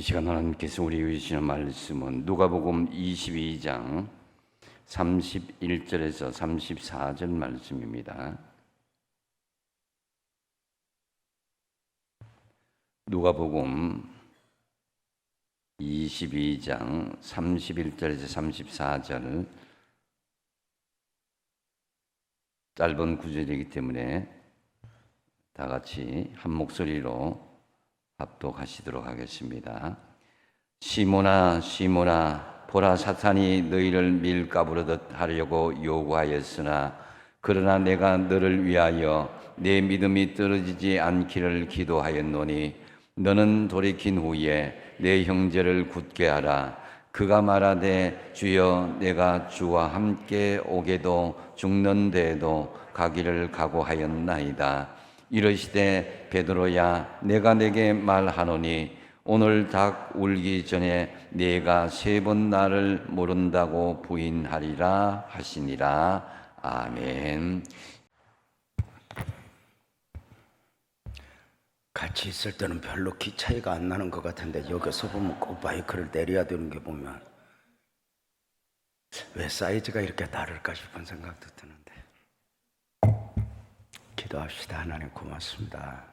이 시간 하나님께서 우리에게 주시는 말씀은 누가복음 22장 31절에서 34절 말씀입니다. 누가복음 22장 31절에서 34절 짧은 구절이기 때문에 다 같이 한 목소리로 합독하시도록 하겠습니다. 시몬아 시몬아 보라 사탄이 너희를 밀가부르듯 하려고 요구하였으나 그러나 내가 너를 위하여 내 믿음이 떨어지지 않기를 기도하였노니 너는 돌이킨 후에 내 형제를 굳게 하라. 그가 말하되 주여 내가 주와 함께 오게도 죽는 데에도 가기를 각오하였나이다. 이르시되 베드로야 내가 내게 말하노니 오늘 닭 울기 전에 네가 3번 나를 모른다고 부인하리라 하시니라. 아멘. 같이 있을 때는 별로 키 차이가 안 나는 것 같은데 여기서 보면 꼭 마이크를 내려야 되는 게 보면 왜 사이즈가 이렇게 다를까 싶은 생각도 드는데 기도합시다. 하나님 고맙습니다.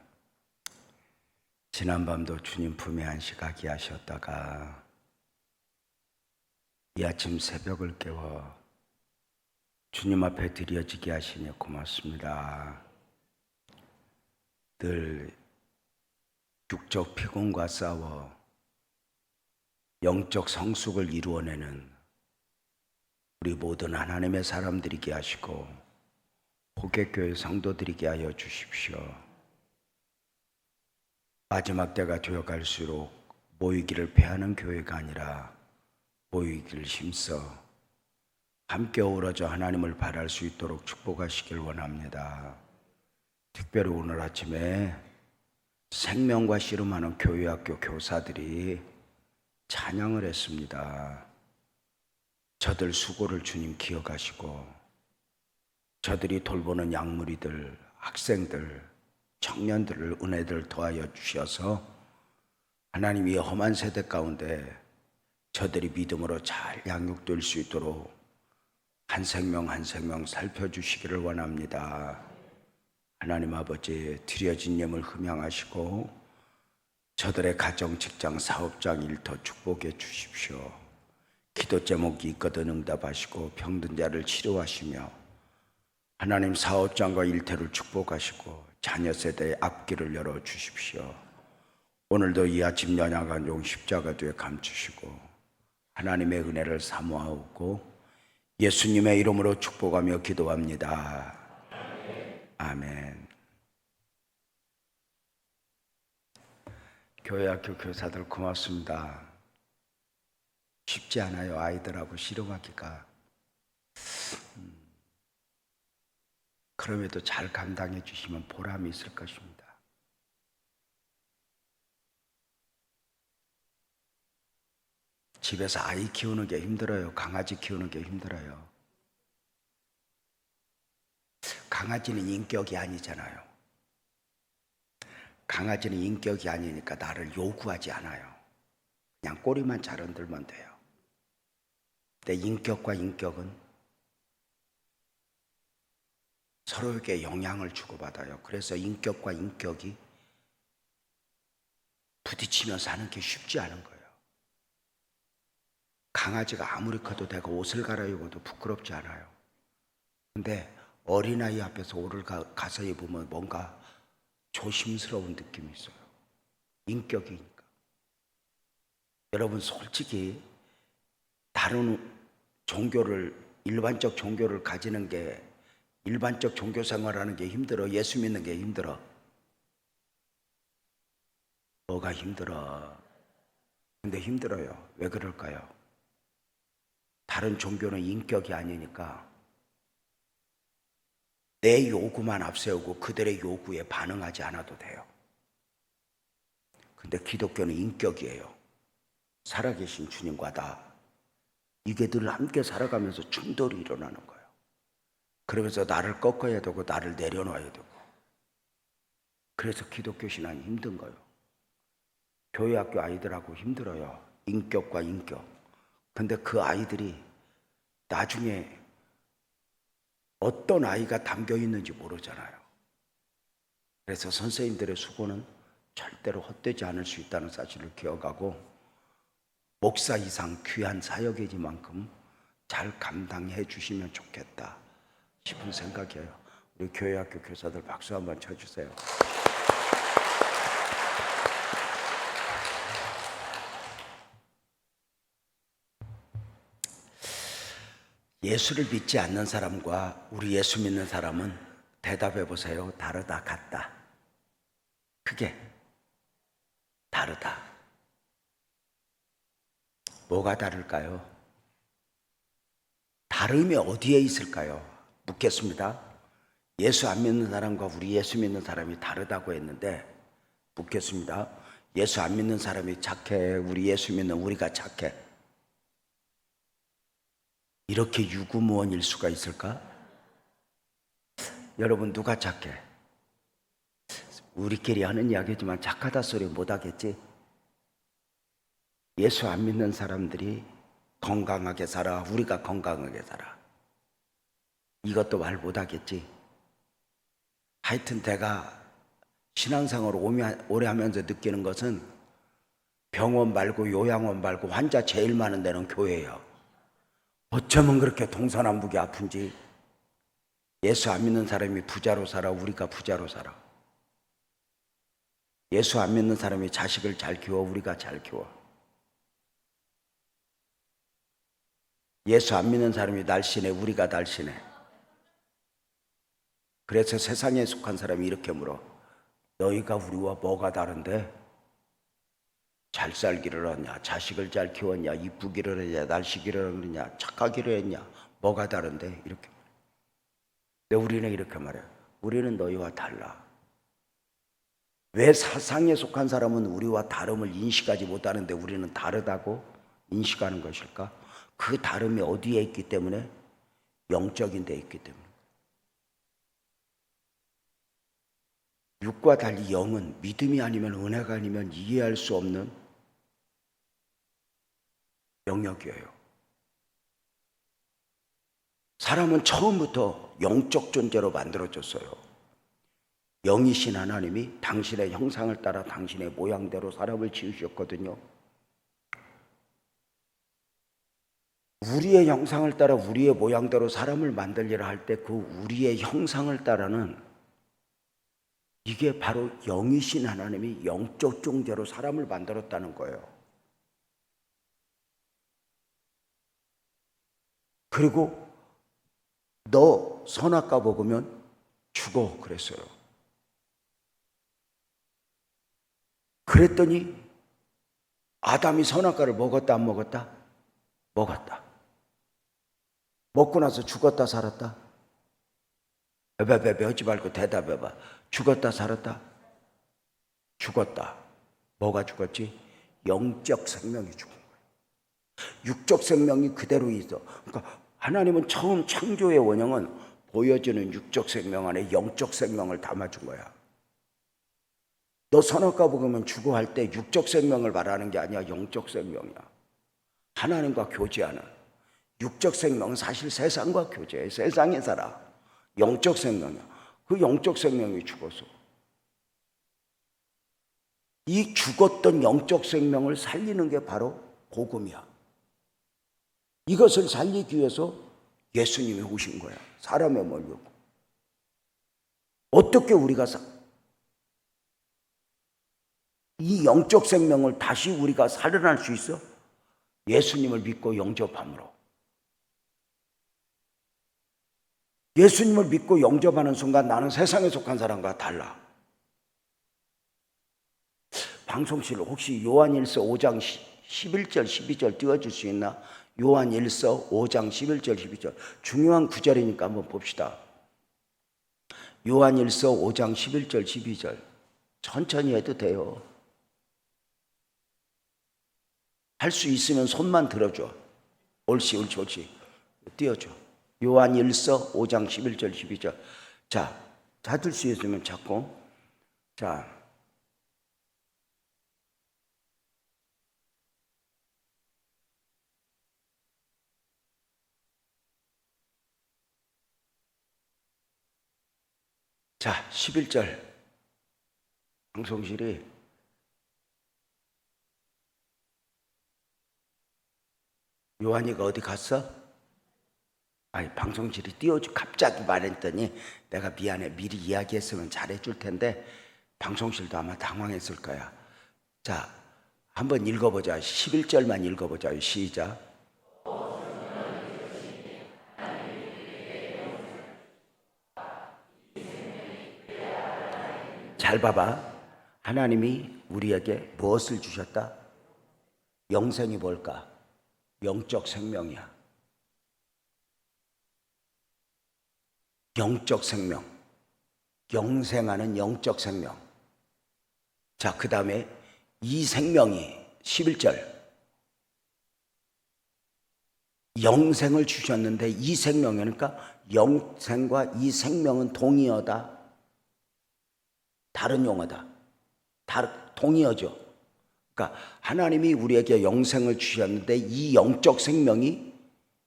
지난밤도 주님 품에 안식하게 하셨다가 이 아침 새벽을 깨워 주님 앞에 드려지게 하시니 고맙습니다. 늘 육적 피곤과 싸워 영적 성숙을 이루어내는 우리 모든 하나님의 사람들이게 하시고 호객교회 성도들이게 하여 주십시오. 마지막 때가 되어갈수록 모이기를 패하는 교회가 아니라 모이기를 힘써 함께 어우러져 하나님을 바랄 수 있도록 축복하시길 원합니다. 특별히 오늘 아침에 생명과 씨름하는 교회학교 교사들이 찬양을 했습니다. 저들 수고를 주님 기억하시고 저들이 돌보는 양무리들, 학생들, 청년들을 은혜들 더하여 주셔서 하나님이 험한 세대 가운데 저들이 믿음으로 잘 양육될 수 있도록 한 생명 한 생명 살펴주시기를 원합니다. 하나님 아버지 드려진 예물 흠양하시고 저들의 가정, 직장, 사업장, 일터 축복해 주십시오. 기도 제목이 있거든 응답하시고 병든 자를 치료하시며 하나님 사업장과 일터를 축복하시고 자녀 세대의 앞길을 열어주십시오. 오늘도 이 아침 연약한 십자가 뒤에 감추시고 하나님의 은혜를 사모하고 예수님의 이름으로 축복하며 기도합니다. 아멘. 교회학교 교사들 고맙습니다. 쉽지 않아요. 아이들하고 씨름하기가. 그럼에도 잘 감당해 주시면 보람이 있을 것입니다. 집에서 아이 키우는 게 힘들어요. 강아지 키우는 게 힘들어요. 강아지는 인격이 아니잖아요. 강아지는 인격이 아니니까 나를 요구하지 않아요. 그냥 꼬리만 잘 흔들면 돼요. 근데 인격과 인격은 서로에게 영향을 주고받아요. 그래서 인격과 인격이 부딪히면서 하는 게 쉽지 않은 거예요. 강아지가 아무리 커도 내가 옷을 갈아입어도 부끄럽지 않아요. 근데 어린아이 앞에서 옷을 가서 입으면 뭔가 조심스러운 느낌이 있어요. 인격이니까. 여러분 솔직히 다른 종교를, 일반적 종교를 가지는 게, 일반적 종교 생활하는 게 힘들어? 예수 믿는 게 힘들어? 뭐가 힘들어? 근데 힘들어요. 왜 그럴까요? 다른 종교는 인격이 아니니까 내 요구만 앞세우고 그들의 요구에 반응하지 않아도 돼요. 근데 기독교는 인격이에요. 살아계신 주님과 나, 이게 늘 함께 살아가면서 충돌이 일어나는 거예요. 그러면서 나를 꺾어야 되고 나를 내려놔야 되고. 그래서 기독교 신앙이 힘든 거예요. 교회 학교 아이들하고 힘들어요. 인격과 인격. 근데 그 아이들이 나중에 어떤 아이가 담겨 있는지 모르잖아요. 그래서 선생님들의 수고는 절대로 헛되지 않을 수 있다는 사실을 기억하고 목사 이상 귀한 사역이지만큼 잘 감당해 주시면 좋겠다 싶은 생각이에요. 우리 교회학교 교사들 박수 한번 쳐주세요. 예수를 믿지 않는 사람과 우리 예수 믿는 사람은 대답해 보세요. 다르다, 같다. 크게 다르다. 뭐가 다를까요? 다름이 어디에 있을까요? 묻겠습니다. 예수 안 믿는 사람과 우리 예수 믿는 사람이 다르다고 했는데 묻겠습니다. 예수 안 믿는 사람이 착해, 우리 예수 믿는 우리가 착해. 이렇게 유구무원일 수가 있을까? 여러분 누가 착해? 우리끼리 하는 이야기지만 착하다 소리 못하겠지? 예수 안 믿는 사람들이 건강하게 살아, 우리가 건강하게 살아. 이것도 말 못하겠지? 하여튼 내가 신앙생활을 오래 하면서 느끼는 것은 병원 말고 요양원 말고 환자 제일 많은 데는 교회예요. 어쩌면 그렇게 동서남북이 아픈지. 예수 안 믿는 사람이 부자로 살아, 우리가 부자로 살아. 예수 안 믿는 사람이 자식을 잘 키워, 우리가 잘 키워. 예수 안 믿는 사람이 날씬해, 우리가 날씬해. 그래서 세상에 속한 사람이 이렇게 물어. 너희가 우리와 뭐가 다른데? 잘 살기를 하냐, 자식을 잘 키웠냐, 이쁘기를 했냐, 날씨기를 하느냐, 착하기를 했냐, 뭐가 다른데? 이렇게. 근데 우리는 이렇게 말해. 우리는 너희와 달라. 왜 사상에 속한 사람은 우리와 다름을 인식하지 못하는데 우리는 다르다고 인식하는 것일까? 그 다름이 어디에 있기 때문에? 영적인 데 있기 때문에. 육과 달리 영은 믿음이 아니면 은혜가 아니면 이해할 수 없는 영역이에요. 사람은 처음부터 영적 존재로 만들어졌어요. 영이신 하나님이 당신의 형상을 따라 당신의 모양대로 사람을 지으셨거든요. 우리의 형상을 따라 우리의 모양대로 사람을 만들리라 할 때 그 우리의 형상을 따라는 이게 바로 영이신 하나님이 영적 존재로 사람을 만들었다는 거예요. 그리고 너 선악과 먹으면 죽어 그랬어요. 그랬더니 아담이 선악과를 먹었다 안 먹었다? 먹었다. 먹고 나서 죽었다 살았다? 베베베베 하지 말고 대답해봐. 죽었다 살았다? 죽었다. 뭐가 죽었지? 영적 생명이 죽은 거예요. 육적 생명이 그대로 있어. 그러니까 하나님은 처음 창조의 원형은 보여지는 육적 생명 안에 영적 생명을 담아준 거야. 너 선악과 먹으면 죽어 할 때 육적 생명을 말하는 게 아니야. 영적 생명이야. 하나님과 교제하는. 육적 생명은 사실 세상과 교제해. 세상에 살아. 영적 생명이야. 그 영적 생명이 죽었어. 이 죽었던 영적 생명을 살리는 게 바로 복음이야. 이것을 살리기 위해서 예수님이 오신 거야. 사람의 몸이고. 어떻게 우리가 이 영적 생명을 다시 우리가 살아날 수 있어? 예수님을 믿고 영접함으로. 예수님을 믿고 영접하는 순간 나는 세상에 속한 사람과 달라. 방송실 혹시 요한일서 5장 11절 12절 띄워줄 수 있나? 요한일서 5장 11절 12절 중요한 구절이니까 한번 봅시다. 요한일서 5장 11절 12절 천천히 해도 돼요. 할 수 있으면 손만 들어줘. 옳지 띄워줘. 요한일서 5장 11절 12절 자, 찾을 수 있으면 찾고 자 자, 11절 방송실이 요한이가 어디 갔어? 아니, 방송실이 띄워주 갑자기 말했더니 내가 미안해, 미리 이야기했으면 잘해줄 텐데 방송실도 아마 당황했을 거야. 자, 한번 읽어보자. 11절만 읽어보자. 시작. 잘 봐봐. 하나님이 우리에게 무엇을 주셨다? 영생이 뭘까? 영적 생명이야. 영적 생명. 영생하는 영적 생명. 자, 그 다음에 이 생명이 11절 영생을 주셨는데 이 생명이, 그러니까 영생과 이 생명은 동의어다. 다른 용어다. 동의어죠. 그러니까 하나님이 우리에게 영생을 주셨는데 이 영적 생명이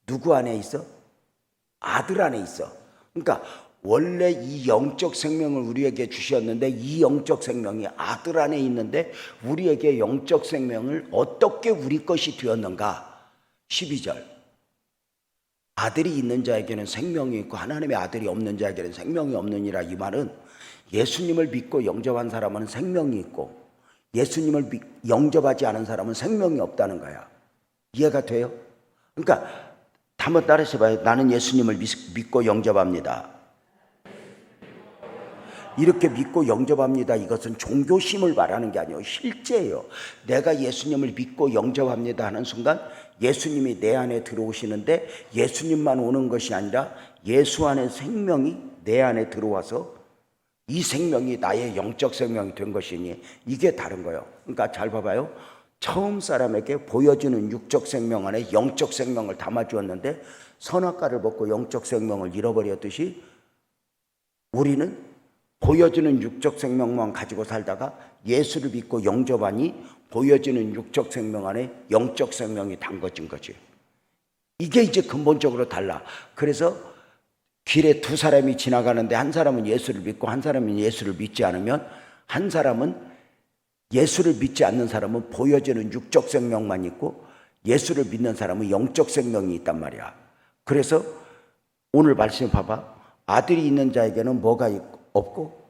누구 안에 있어? 아들 안에 있어. 그러니까 원래 이 영적 생명을 우리에게 주셨는데 이 영적 생명이 아들 안에 있는데 우리에게 영적 생명을 어떻게 우리 것이 되었는가? 12절 아들이 있는 자에게는 생명이 있고 하나님의 아들이 없는 자에게는 생명이 없느니라. 이 말은 예수님을 믿고 영접한 사람은 생명이 있고 예수님을 영접하지 않은 사람은 생명이 없다는 거야. 이해가 돼요? 그러니까 한번 따라서 봐요. 나는 예수님을 믿고 영접합니다. 이렇게 믿고 영접합니다. 이것은 종교심을 말하는 게 아니에요. 실제예요. 내가 예수님을 믿고 영접합니다 하는 순간 예수님이 내 안에 들어오시는데 예수님만 오는 것이 아니라 예수 안에 생명이 내 안에 들어와서 이 생명이 나의 영적 생명이 된 것이니 이게 다른 거예요. 그러니까 잘 봐봐요. 처음 사람에게 보여주는 육적 생명 안에 영적 생명을 담아주었는데 선악과를 먹고 영적 생명을 잃어버렸듯이 우리는 보여주는 육적 생명만 가지고 살다가 예수를 믿고 영접하니 보여지는 육적 생명 안에 영적 생명이 담궈진 거지. 이게 이제 근본적으로 달라. 그래서 길에 두 사람이 지나가는데 한 사람은 예수를 믿고 한 사람은 예수를 믿지 않으면 한 사람은 예수를 믿지 않는 사람은 보여지는 육적 생명만 있고 예수를 믿는 사람은 영적 생명이 있단 말이야. 그래서 오늘 말씀 봐봐. 아들이 있는 자에게는 뭐가 없고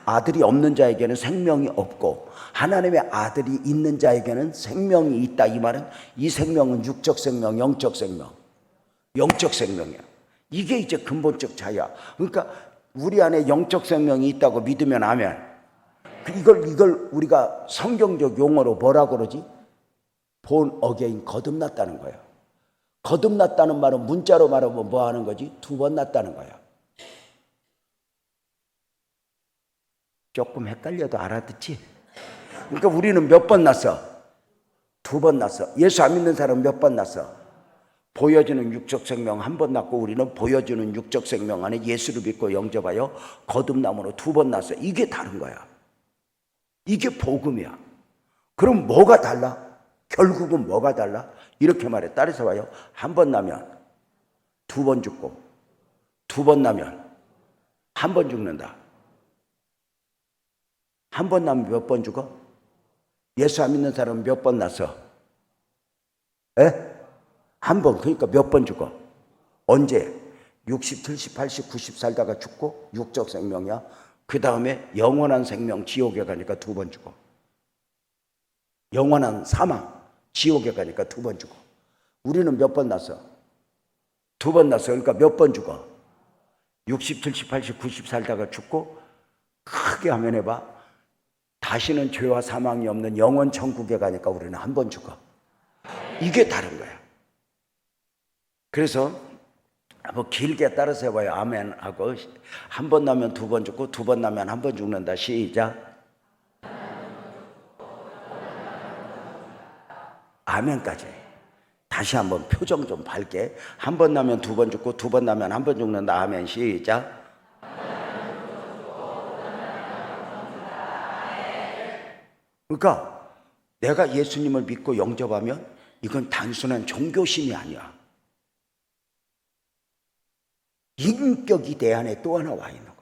아들이 없는 자에게는 생명이 없고 하나님의 아들이 있는 자에게는 생명이 있다. 이 말은 이 생명은 육적 생명, 영적 생명, 영적 생명이야. 이게 이제 근본적 차이야. 그러니까 우리 안에 영적 생명이 있다고 믿으면 아멘. 이걸 우리가 성경적 용어로 뭐라고 그러지? born again, 거듭났다는 거야. 거듭났다는 말은 문자로 말하면 뭐 하는 거지? 두 번 났다는 거야. 조금 헷갈려도 알아듣지? 그러니까 우리는 몇 번 났어? 두 번 났어. 예수 안 믿는 사람은 몇 번 났어? 보여주는 육적 생명 한 번 낳고 우리는 보여주는 육적 생명 안에 예수를 믿고 영접하여 거듭남으로 두 번 났어. 이게 다른 거야. 이게 복음이야. 그럼 뭐가 달라? 결국은 뭐가 달라? 이렇게 말해. 따라서 봐요. 한 번 나면 두 번 죽고 두 번 나면 한 번 죽는다. 한 번 나면 몇 번 죽어? 예수 안 믿는 사람은 몇 번 났어? 에? 한 번. 그러니까 몇 번 죽어? 언제? 60, 70, 80, 90 살다가 죽고 육적 생명이야. 그 다음에 영원한 생명 지옥에 가니까 두 번 죽어. 영원한 사망 지옥에 가니까 두 번 죽어. 우리는 몇 번 났어? 두 번 났어. 그러니까 몇 번 죽어? 60, 70, 80, 90 살다가 죽고 크게 하면 해봐. 다시는 죄와 사망이 없는 영원 천국에 가니까 우리는 한 번 죽어. 이게 다른 거야. 그래서 뭐 길게 따라서 해봐요. 아멘 하고 한 번 나면 두 번 죽고 두 번 나면 한 번 죽는다. 시작. 아멘까지. 다시 한번 표정 좀 밝게. 한 번 나면 두 번 죽고 두 번 나면 한 번 죽는다. 아멘. 시작. 그러니까 내가 예수님을 믿고 영접하면 이건 단순한 종교심이 아니야. 인격이 내 안에 또 하나 와 있는 거야.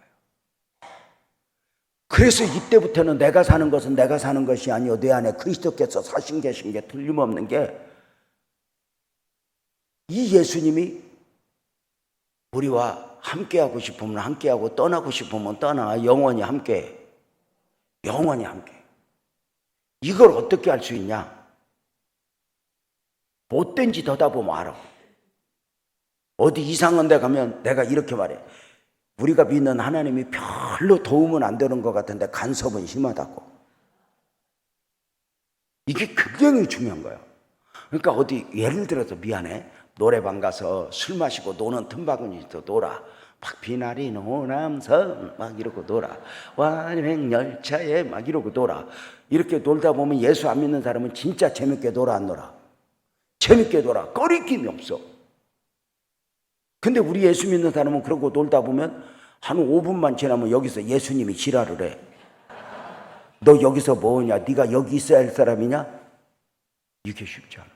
그래서 이때부터는 내가 사는 것은 내가 사는 것이 아니요 내 안에 그리스도께서 사신 계신 게 틀림없는 게, 이 예수님이 우리와 함께하고 싶으면 함께하고 떠나고 싶으면 떠나 영원히 함께, 영원히 함께. 이걸 어떻게 할 수 있냐? 못된 짓 하다 보면 알아. 어디 이상한 데 가면 내가 이렇게 말해. 우리가 믿는 하나님이 별로 도움은 안 되는 것 같은데 간섭은 심하다고. 이게 굉장히 중요한 거야. 그러니까 어디 예를 들어서 미안해, 노래방 가서 술 마시고 노는 틈바구니에서 놀아. 막 비나리 노남선 막 이러고 놀아. 완행열차에 막 이러고 놀아. 이렇게 놀다 보면 예수 안 믿는 사람은 진짜 재밌게 놀아 안 놀아? 재밌게 놀아. 꺼리낌이 없어. 근데 우리 예수 믿는 사람은 그러고 놀다 보면 한 5분만 지나면 여기서 예수님이 지랄을 해. 너 여기서 뭐냐? 네가 여기 있어야 할 사람이냐? 이게 쉽지 않아.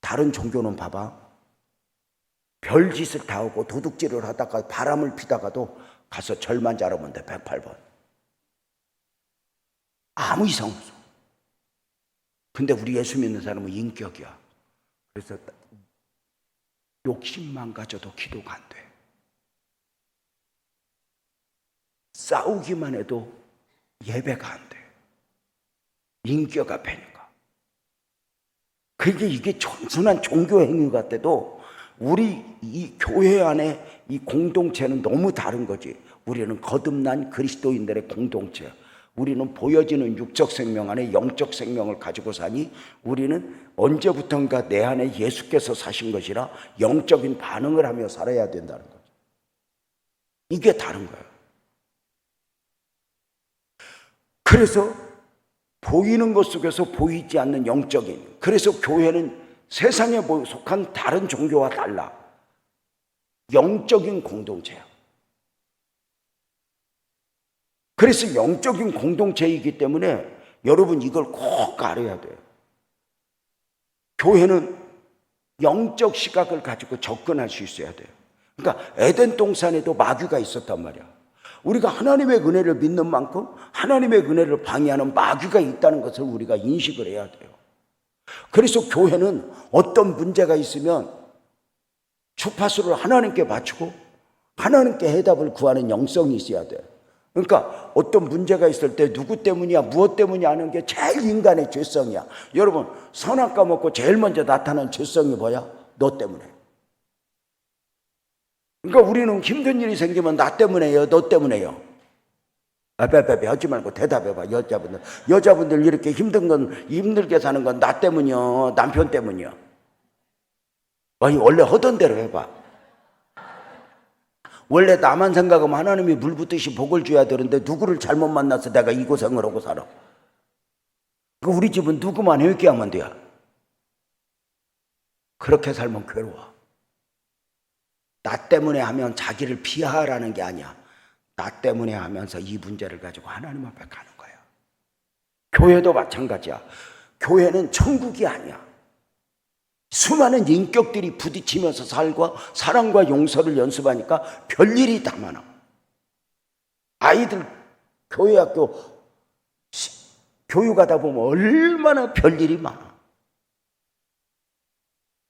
다른 종교는 봐봐. 별짓을 다 하고 도둑질을 하다가 바람을 피다가도 가서 절만 자르면 돼. 108번. 아무 이상 없어. 근데 우리 예수 믿는 사람은 인격이야. 그래서 욕심만 가져도 기도가 안 돼. 싸우기만 해도 예배가 안 돼. 인격 앞에니까. 그게 이게 단순한 종교 행위 같아도 우리 이 교회 안에 이 공동체는 너무 다른 거지. 우리는 거듭난 그리스도인들의 공동체. 우리는 보여지는 육적 생명 안에 영적 생명을 가지고 사니, 우리는 언제부턴가 내 안에 예수께서 사신 것이라 영적인 반응을 하며 살아야 된다는 거죠. 이게 다른 거예요. 그래서 보이는 것 속에서 보이지 않는 영적인, 그래서 교회는 세상에 속한 다른 종교와 달라 영적인 공동체야. 그래서 영적인 공동체이기 때문에 여러분 이걸 꼭 알아야 돼요. 교회는 영적 시각을 가지고 접근할 수 있어야 돼요. 그러니까 에덴 동산에도 마귀가 있었단 말이야. 우리가 하나님의 은혜를 믿는 만큼 하나님의 은혜를 방해하는 마귀가 있다는 것을 우리가 인식을 해야 돼요. 그래서 교회는 어떤 문제가 있으면 주파수를 하나님께 맞추고 하나님께 해답을 구하는 영성이 있어야 돼요. 그러니까 어떤 문제가 있을 때 누구 때문이야, 무엇 때문이야 하는 게 제일 인간의 죄성이야. 여러분, 선악 까먹고 제일 먼저 나타나는 죄성이 뭐야? 너 때문에. 그러니까 우리는 힘든 일이 생기면 나 때문에요, 너 때문에요. 빼 하지 말고 대답해봐. 여자분들 이렇게 힘들게 사는 건 나 때문이요, 남편 때문이요? 아니, 원래 하던 대로 해봐. 원래 나만 생각하면 하나님이 물 붓듯이 복을 줘야 되는데 누구를 잘못 만나서 내가 이 고생을 하고 살아. 우리 집은 누구만 회개하면 돼. 그렇게 살면 괴로워. 나 때문에 하면 자기를 피하라는 게 아니야. 나 때문에 하면서 이 문제를 가지고 하나님 앞에 가는 거야. 교회도 마찬가지야. 교회는 천국이 아니야. 수많은 인격들이 부딪히면서 살고 사랑과 용서를 연습하니까 별일이 다 많아. 아이들 교회 학교 교육하다 보면 얼마나 별일이 많아.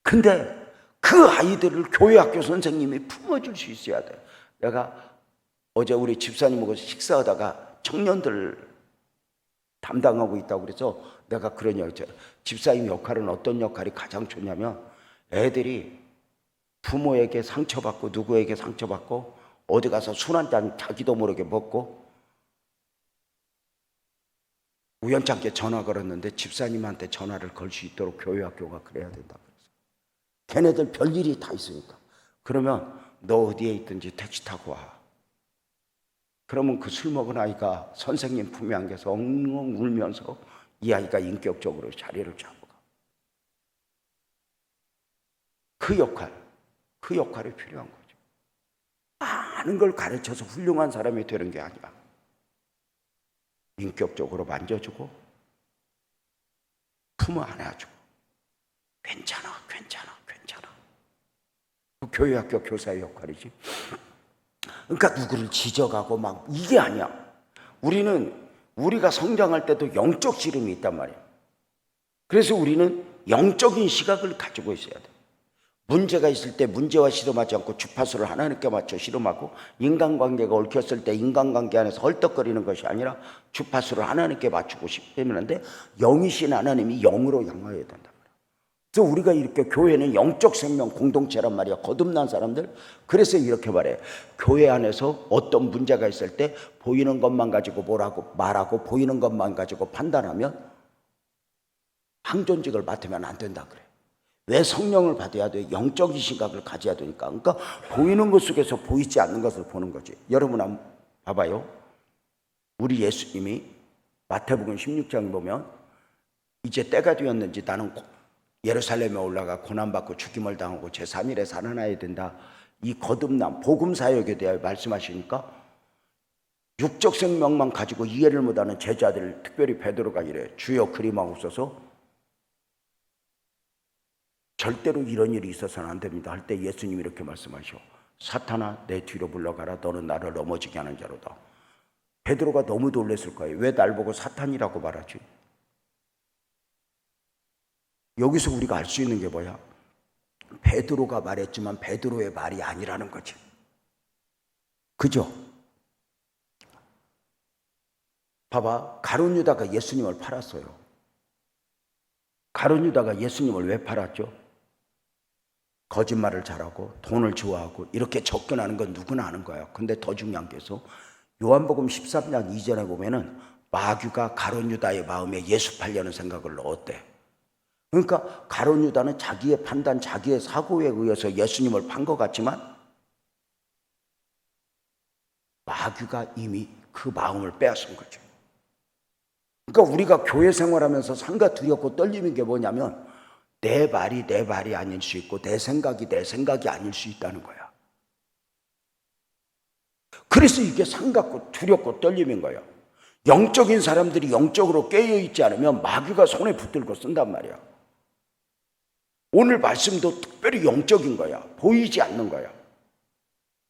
근데 그 아이들을 교회 학교 선생님이 품어줄 수 있어야 돼. 내가 어제 우리 집사님하고 식사하다가 청년들 담당하고 있다고 그래서 내가 그런 얘기 했죠. 집사님 역할은 어떤 역할이 가장 좋냐면, 애들이 부모에게 상처받고 누구에게 상처받고 어디 가서 술 한잔 자기도 모르게 먹고 우연찮게 전화 걸었는데 집사님한테 전화를 걸 수 있도록 교회 학교가 그래야 된다 그랬어. 걔네들 별일이 다 있으니까. 그러면 너 어디에 있든지 택시 타고 와. 그러면 그 술 먹은 아이가 선생님 품에 안겨서 엉엉 울면서 이 아이가 인격적으로 자리를 잡아가. 그 역할이 필요한 거죠. 많은 걸 가르쳐서 훌륭한 사람이 되는 게 아니야. 인격적으로 만져주고 품어 안아주고 괜찮아. 그 교회 학교 교사의 역할이지. 그러니까 누구를 지적하고 막 이게 아니야. 우리가 성장할 때도 영적 씨름이 있단 말이야. 그래서 우리는 영적인 시각을 가지고 있어야 돼. 문제가 있을 때 문제와 씨름하지 않고 주파수를 하나님께 맞춰 씨름하고, 인간관계가 얽혔을 때 인간관계 안에서 헐떡거리는 것이 아니라 주파수를 하나님께 맞추고 씨름하는데, 영이신 하나님이 영으로 향하여야 된단 말이야. 그래서 우리가 이렇게, 교회는 영적 생명 공동체란 말이야. 거듭난 사람들. 그래서 이렇게 말해. 교회 안에서 어떤 문제가 있을 때 보이는 것만 가지고 말하고 보이는 것만 가지고 판단하면 항존직을 맡으면 안 된다 그래. 왜 성령을 받아야 돼? 영적인 시각을 가져야 되니까. 그러니까 보이는 것 속에서 보이지 않는 것을 보는 거지. 여러분 한번 봐봐요. 우리 예수님이 마태복음 16장 보면, 이제 때가 되었는지 나는 예루살렘에 올라가 고난받고 죽임을 당하고 제3일에 살아나야 된다. 이 거듭남 복음 사역에 대하여 말씀하시니까 육적 생명만 가지고 이해를 못하는 제자들, 특별히 베드로가 이래. 주여 그리마옵소서, 절대로 이런 일이 있어서는 안 됩니다 할 때 예수님이 이렇게 말씀하셔. 사탄아, 내 뒤로 물러가라. 너는 나를 넘어지게 하는 자로다. 베드로가 너무 놀랐을 거예요. 왜 날 보고 사탄이라고 말하지? 여기서 우리가 알 수 있는 게 뭐야? 베드로가 말했지만 베드로의 말이 아니라는 거지. 그죠? 봐봐, 가룟 유다가 예수님을 팔았어요. 가룟 유다가 예수님을 왜 팔았죠? 거짓말을 잘하고 돈을 좋아하고 이렇게 접근하는 건 누구나 아는 거야. 근데 더 중요한 게서 요한복음 13장 이전에 보면은 마귀가 가룟 유다의 마음에 예수 팔려는 생각을 넣었대. 그러니까 가룟 유다는 자기의 판단, 자기의 사고에 의해서 예수님을 판 것 같지만 마귀가 이미 그 마음을 빼앗은 거죠. 그러니까 우리가 교회 생활하면서 상가 두렵고 떨리는 게 뭐냐면, 내 말이 내 말이 아닐 수 있고 내 생각이 내 생각이 아닐 수 있다는 거야. 그래서 이게 상갑고 두렵고 떨림인 거야. 영적인 사람들이 영적으로 깨어있지 않으면 마귀가 손에 붙들고 쓴단 말이야. 오늘 말씀도 특별히 영적인 거야. 보이지 않는 거야.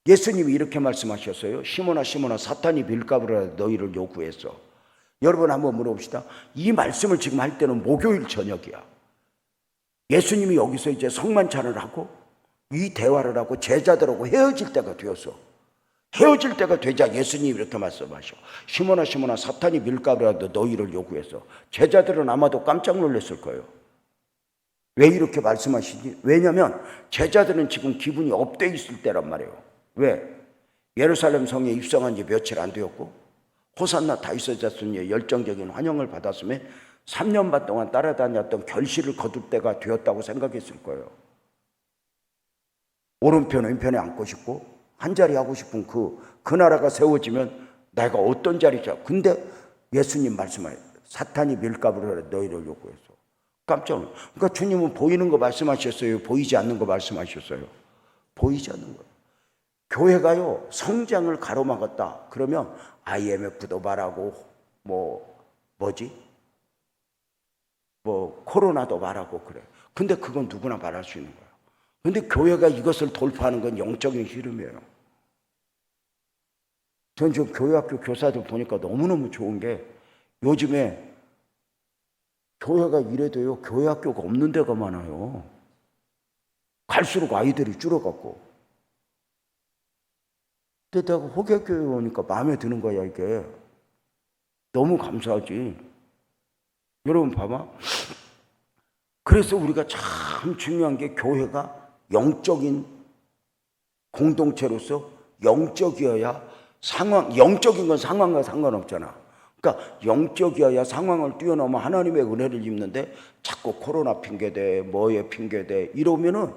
예수님이 이렇게 말씀하셨어요. 시몬아 시몬아, 사탄이 빌가루라 너희를 요구했어. 여러분 한번 물어봅시다. 이 말씀을 지금 할 때는 목요일 저녁이야. 예수님이 여기서 이제 성만찬을 하고 이 대화를 하고 제자들하고 헤어질 때가 되었어. 헤어질 때가 되자 예수님이 이렇게 말씀하셔. 시몬아 시몬아, 사탄이 밀가루라도 너희를 요구해서. 제자들은 아마도 깜짝 놀랐을 거예요. 왜 이렇게 말씀하시지? 왜냐하면 제자들은 지금 기분이 업돼 있을 때란 말이에요. 왜? 예루살렘 성에 입성한 지 며칠 안 되었고 호산나 다윗의 자손의 열정적인 환영을 받았음에 3년 반 동안 따라다녔던 결실을 거둘 때가 되었다고 생각했을 거예요. 오른편 왼편에 앉고 싶고 한 자리 하고 싶은 그 나라가 세워지면 내가 어떤 자리죠? 근데 예수님 말씀하여 사탄이 밀가루를 너희를 요구했어. 깜짝 놀랐어요. 그러니까 주님은 보이는 거 말씀하셨어요? 보이지 않는 거 말씀하셨어요? 보이지 않는 거예요. 교회가요 성장을 가로막았다 그러면 IMF도 말하고 코로나도 말하고 그래. 근데 그건 누구나 말할 수 있는 거예요. 근데 교회가 이것을 돌파하는 건 영적인 흐름이에요. 전 지금 교회학교 교사들 보니까 너무너무 좋은 게, 요즘에 교회가 이래도요 교회학교가 없는 데가 많아요. 갈수록 아이들이 줄어갖고. 근데 내가 호계교회 오니까 마음에 드는 거야. 이게 너무 감사하지. 여러분 봐봐. 그래서 우리가 참 중요한 게, 교회가 영적인 공동체로서 영적이어야 영적인 건 상황과 상관없잖아. 그러니까 영적이어야 상황을 뛰어넘어 하나님의 은혜를 입는데 자꾸 코로나 핑계대, 뭐에 핑계대 이러면은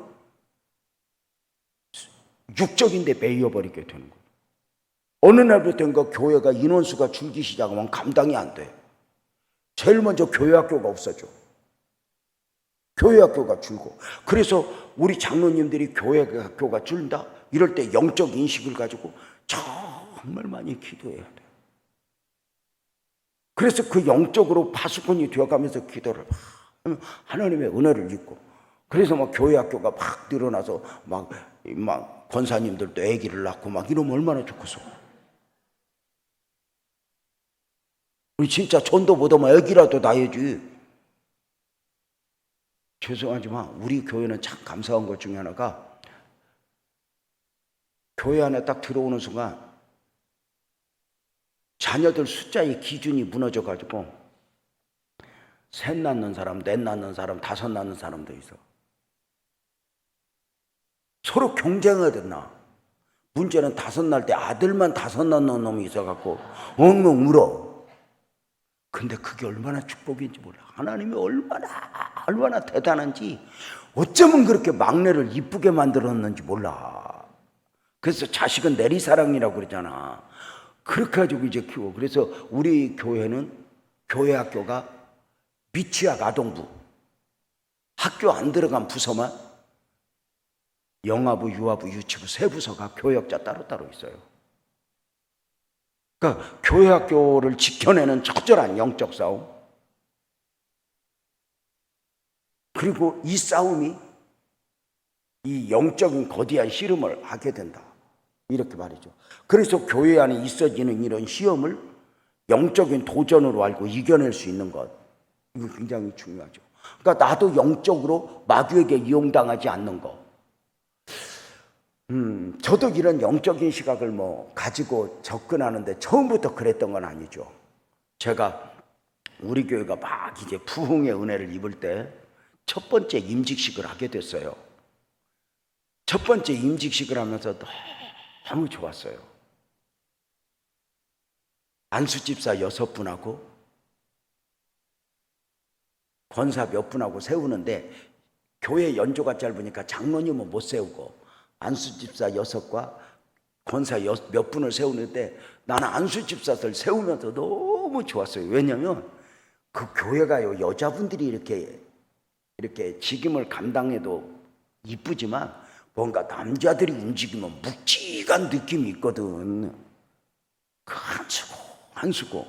육적인데 매여버리게 되는 거예요. 어느 날부터인가 교회가 인원수가 줄기 시작하면 감당이 안 돼. 제일 먼저 교회학교가 없어져. 교회학교가 줄고. 그래서 우리 장로님들이 교회학교가 줄다 이럴 때 영적 인식을 가지고 정말 많이 기도해야 돼. 그래서 그 영적으로 파수꾼이 되어가면서 기도를 막 하면 하나님의 은혜를 입고, 그래서 막 교회학교가 막 늘어나서 막 막 권사님들도 아기를 낳고 막 이러면 얼마나 좋겠어. 우리 진짜 전도 못하면 아기라도 낳아야지. 죄송하지만 우리 교회는 참 감사한 것 중에 하나가, 교회 안에 딱 들어오는 순간 자녀들 숫자의 기준이 무너져가지고 셋 낳는 사람, 넷 낳는 사람, 다섯 낳는 사람도 있어. 서로 경쟁해야 되나. 문제는 다섯 낳을 때 아들만 다섯 낳는 놈이 있어갖고 엉엉 울어. 근데 그게 얼마나 축복인지 몰라. 하나님이 얼마나 대단한지, 어쩌면 그렇게 막내를 이쁘게 만들었는지 몰라. 그래서 자식은 내리사랑이라고 그러잖아. 그렇게 가지고 이제 키워. 그래서 우리 교회는, 교회 학교가 미취학 아동부, 학교 안 들어간 부서만 영아부, 유아부, 유치부 세 부서가 교역자 따로따로 있어요. 그러니까 교회 학교를 지켜내는 처절한 영적 싸움, 그리고 이 싸움이 이 영적인 거대한 씨름을 하게 된다, 이렇게 말이죠. 그래서 교회 안에 있어지는 이런 시험을 영적인 도전으로 알고 이겨낼 수 있는 것, 이거 굉장히 중요하죠. 그러니까 나도 영적으로 마귀에게 이용당하지 않는 것. 저도 이런 영적인 시각을 가지고 접근하는데 처음부터 그랬던 건 아니죠. 제가 우리 교회가 막 이제 부흥의 은혜를 입을 때 첫 번째 임직식을 하게 됐어요. 첫 번째 임직식을 하면서 너무 좋았어요. 안수집사 6분하고 권사 몇 분하고 세우는데, 교회 연조가 짧으니까 장로님은 못 세우고 안수집사 6과 권사 몇 분을 세우는데, 나는 안수집사들 세우면서 너무 좋았어요. 왜냐하면 그 교회가요, 여자분들이 이렇게 직임을 감당해도 이쁘지만 뭔가 남자들이 움직이면 묵직한 느낌이 있거든. 그 한 수고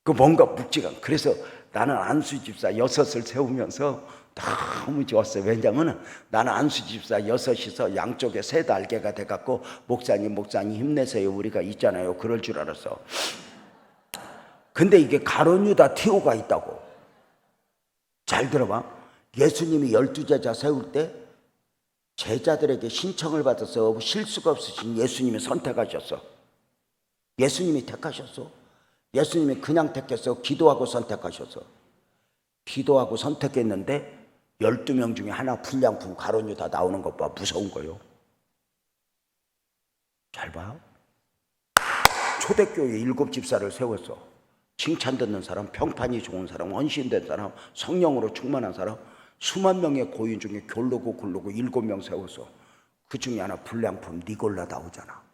그 뭔가 묵직한. 그래서 나는 안수집사 6을 세우면서 너무 좋았어요. 왜냐하면 나는 안수집사 6이서 양쪽에 새 날개가 돼갖고 목사님 힘내세요, 우리가 있잖아요, 그럴 줄 알았어. 근데 이게 가론유다 티오가 있다고. 잘 들어봐. 예수님이 12제자 세울 때 제자들에게 신청을 받아서 실수가 없으신 예수님이 선택하셨어. 예수님이 택하셨어. 예수님이 그냥 택했어, 기도하고 선택하셨어. 기도하고 선택했는데 12명 중에 하나 불량품 가론유다 나오는 것 봐. 무서운 거요. 잘 봐. 초대교회 7집사를 세웠어. 칭찬 듣는 사람, 평판이 좋은 사람, 헌신된 사람, 성령으로 충만한 사람, 수만 명의 고인 중에 교르고 7명 세워서 그 중에 하나 불량품 니골라 나오잖아.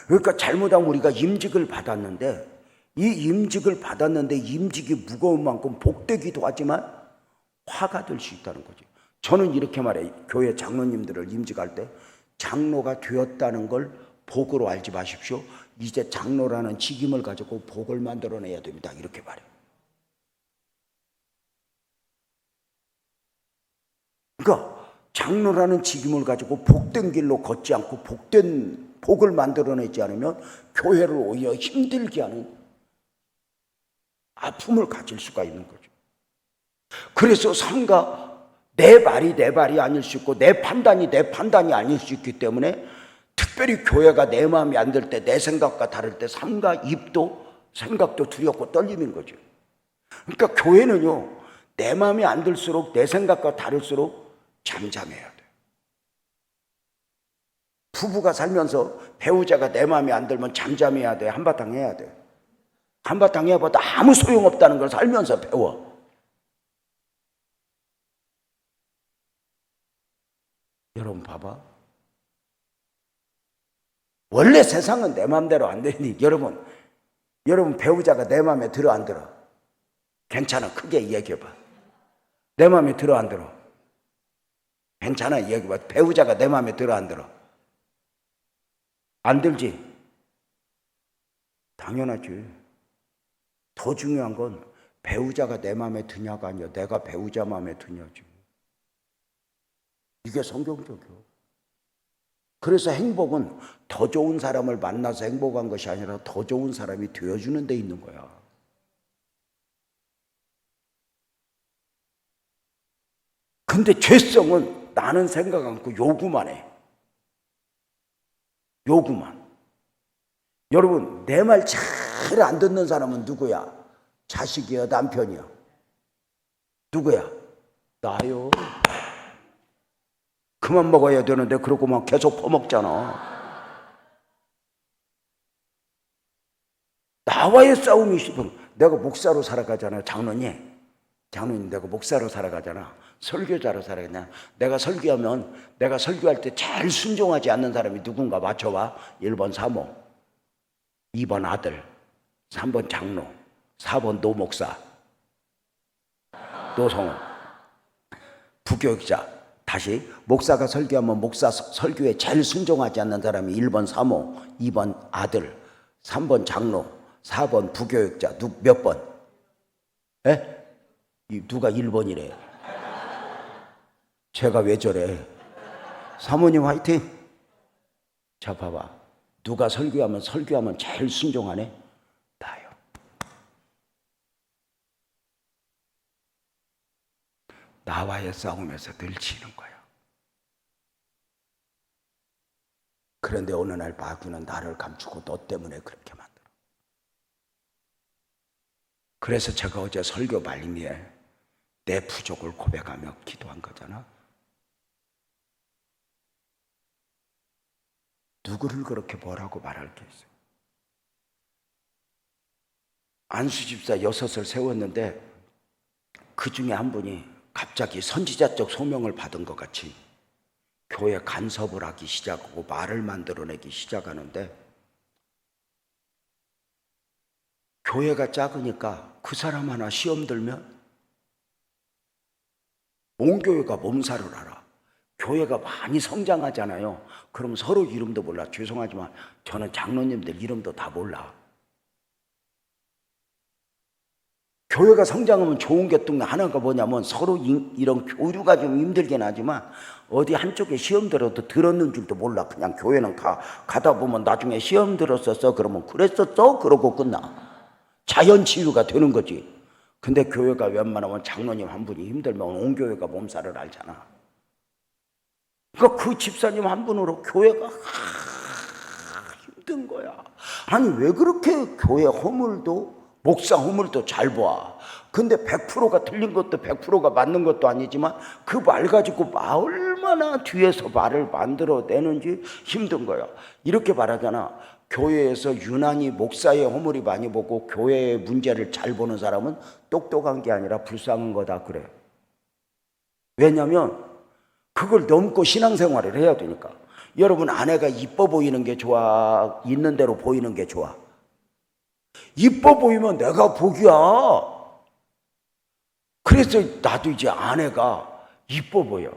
그러니까 잘못하면 우리가 임직을 받았는데, 임직이 무거운 만큼 복되기도 하지만 화가 될 수 있다는 거지. 저는 이렇게 말해. 교회 장로님들을 임직할 때 장로가 되었다는 걸 복으로 알지 마십시오. 이제 장로라는 직임을 가지고 복을 만들어내야 됩니다, 이렇게 말해. 그러니까 장로라는 직임을 가지고 복된 길로 걷지 않고 복을 만들어내지 않으면 교회를 오히려 힘들게 하는 아픔을 가질 수가 있는 거죠. 그래서 삼가 내 말이 아닐 수 있고 내 판단이 아닐 수 있기 때문에, 특별히 교회가 내 마음이 안 들 때, 내 생각과 다를 때 삼가 입도 생각도 두렵고 떨림인 거죠. 그러니까 교회는요, 내 마음이 안 들수록, 내 생각과 다를수록 잠잠해야 돼. 부부가 살면서 배우자가 내 마음이 안 들면 잠잠해야 돼, 한바탕 해야 돼. 한바탕 해봐도 아무 소용없다는 걸 살면서 배워. 여러분 봐봐. 원래 세상은 내 마음대로 안 되니, 여러분 배우자가 내 마음에 들어 안 들어? 괜찮아, 크게 얘기해봐. 내 마음에 들어 안 들어? 괜찮아, 얘기해봐. 배우자가 내 마음에 들어 안 들어? 안 들지? 당연하지. 더 중요한 건 배우자가 내 마음에 드냐가 아니야, 내가 배우자 마음에 드냐지. 이게 성경적이요. 그래서 행복은 더 좋은 사람을 만나서 행복한 것이 아니라 더 좋은 사람이 되어주는 데 있는 거야. 근데 죄성은 나는 생각 않고 요구만 해. 요구만. 여러분, 내 말 잘 안 듣는 사람은 누구야? 자식이야, 남편이야? 누구야? 나요. 그만 먹어야 되는데 그러고만 계속 퍼먹잖아. 나와의 싸움이 싶으면 내가 목사로 살아가잖아. 장로님 내가 목사로 살아가잖아. 설교자로 살아가냐. 내가 설교하면 내가 설교할 때 제일 순종하지 않는 사람이 누군가 맞춰봐. 1번 사모, 2번 아들, 3번 장로, 4번 노목사, 노성호, 부교육자. 다시 목사가 설교하면 목사 설교에 제일 순종하지 않는 사람이 1번 사모, 2번 아들, 3번 장로, 4번 부교육자. 몇 번? 에? 누가 1번이래? 제가 왜 저래? 사모님 화이팅! 자 봐봐. 누가 설교하면 제일 순종하네? 나요. 나와의 싸움에서 늘 지는 거야. 그런데 어느 날 마귀는 나를 감추고 너 때문에 그렇게 만들어. 그래서 제가 어제 설교 말미에 내 부족을 고백하며 기도한 거잖아. 누구를 그렇게 뭐라고 말할 게 있어요? 안수 집사 6을 세웠는데 그 중에 한 분이 갑자기 선지자적 소명을 받은 것 같이 교회 간섭을 하기 시작하고 말을 만들어내기 시작하는데, 교회가 작으니까 그 사람 하나 시험 들면 온 교회가 몸살을 알아. 교회가 많이 성장하잖아요. 그럼 서로 이름도 몰라. 죄송하지만 저는 장로님들 이름도 다 몰라. 교회가 성장하면 좋은 게 또 하나가 뭐냐면 서로 이런 교류가 좀 힘들긴 하지만 어디 한쪽에 시험 들어도 들었는 줄도 몰라. 그냥 교회는 가다 보면 나중에 시험 들었었어 그러면 그랬었어? 그러고 끝나. 자연 치유가 되는 거지. 근데 교회가 웬만하면 장로님 한 분이 힘들면 온 교회가 몸살을 앓잖아. 그러니까 그 집사님 한 분으로 교회가 힘든 거야. 아니 왜 그렇게 교회 허물도 목사 허물도 잘 봐. 근데 100%가 틀린 것도 100%가 맞는 것도 아니지만 그 말 가지고 얼마나 뒤에서 말을 만들어내는지 힘든 거야. 이렇게 말하잖아. 교회에서 유난히 목사의 허물이 많이 보고 교회의 문제를 잘 보는 사람은 똑똑한 게 아니라 불쌍한 거다 그래. 왜냐하면 그걸 넘고 신앙생활을 해야 되니까. 여러분, 아내가 이뻐 보이는 게 좋아? 있는 대로 보이는 게 좋아? 이뻐 보이면 내가 복이야. 그래서 나도 이제 아내가 이뻐 보여.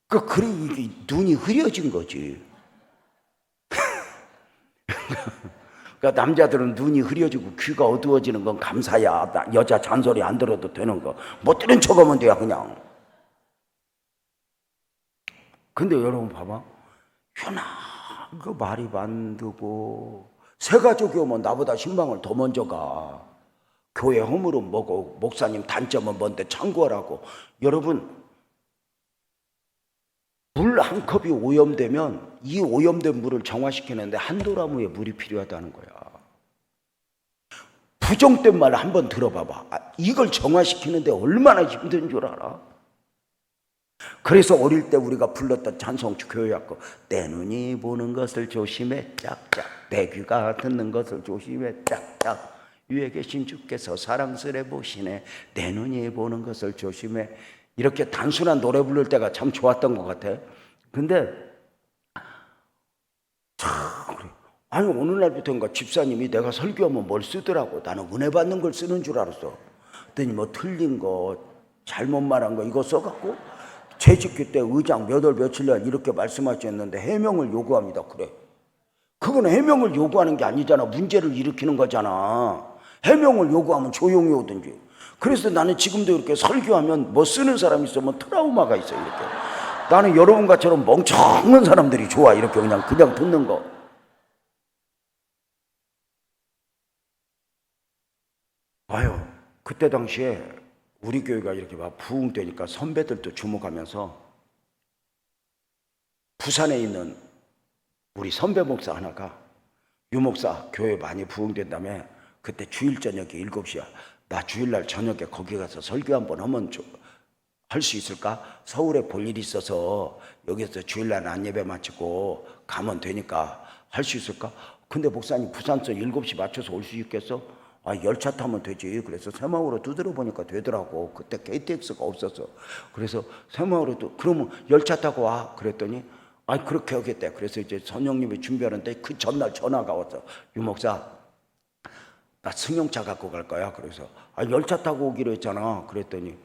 그래 이게 눈이 흐려진 거지. 그러니까 남자들은 눈이 흐려지고 귀가 어두워지는 건 감사야. 여자 잔소리 안 들어도 되는 거. 못 들은 척하면 돼요 그냥. 근데 여러분 봐봐. 유난 그 말이 만두고 새 가족이 오면 나보다 신방을 더 먼저 가. 교회 허물은 뭐고 목사님 단점은 뭔데 참고하라고. 여러분, 물 한 컵이 오염되면 이 오염된 물을 정화시키는데 한 도라무의 물이 필요하다는 거야. 부정된 말 한번 들어봐봐. 이걸 정화시키는데 얼마나 힘든 줄 알아? 그래서 어릴 때 우리가 불렀던 찬송주 교회학교, 내 눈이 보는 것을 조심해 짝짝, 내 귀가 듣는 것을 조심해 짝짝, 위에 계신 주께서 사랑스레 보시네, 내 눈이 보는 것을 조심해. 이렇게 단순한 노래 부를 때가 참 좋았던 것 같아. 근데 참 그래. 아니 어느 날부터인가 집사님이 내가 설교하면 뭘 쓰더라고. 나는 은혜 받는 걸 쓰는 줄 알았어. 그랬더니 뭐 틀린 거, 잘못 말한 거 이거 써갖고 재직기 때 의장 몇 월 며칠 날 이렇게 말씀하셨는데 해명을 요구합니다. 그래. 그건 해명을 요구하는 게 아니잖아. 문제를 일으키는 거잖아. 해명을 요구하면 조용히 오든지. 그래서 나는 지금도 이렇게 설교하면 뭐 쓰는 사람 있으면 트라우마가 있어. 이렇게 나는 여러분과처럼 멍청한 사람들이 좋아. 이렇게 그냥 듣는 거. 봐요. 그때 당시에 우리 교회가 이렇게 막 부흥되니까 선배들도 주목하면서 부산에 있는 우리 선배 목사 하나가 유 목사 교회 많이 부흥된다며 그때 주일 저녁에 7시야. 나 주일날 저녁에 거기 가서 설교 한번 하면 할 수 있을까? 서울에 볼 일이 있어서 여기서 주일날 안예배 마치고 가면 되니까 할 수 있을까? 근데 목사님 부산서 7시 맞춰서 올 수 있겠어? 아, 열차 타면 되지. 그래서 새마을로 두드려 보니까 되더라고. 그때 KTX가 없었어. 그래서 새마을로 그러면 열차 타고 와. 그랬더니 그렇게 하겠대. 그래서 이제 선영님이 준비하는데 그 전날 전화가 왔어. 유 목사, 나 승용차 갖고 갈 거야. 그래서 열차 타고 오기로 했잖아. 그랬더니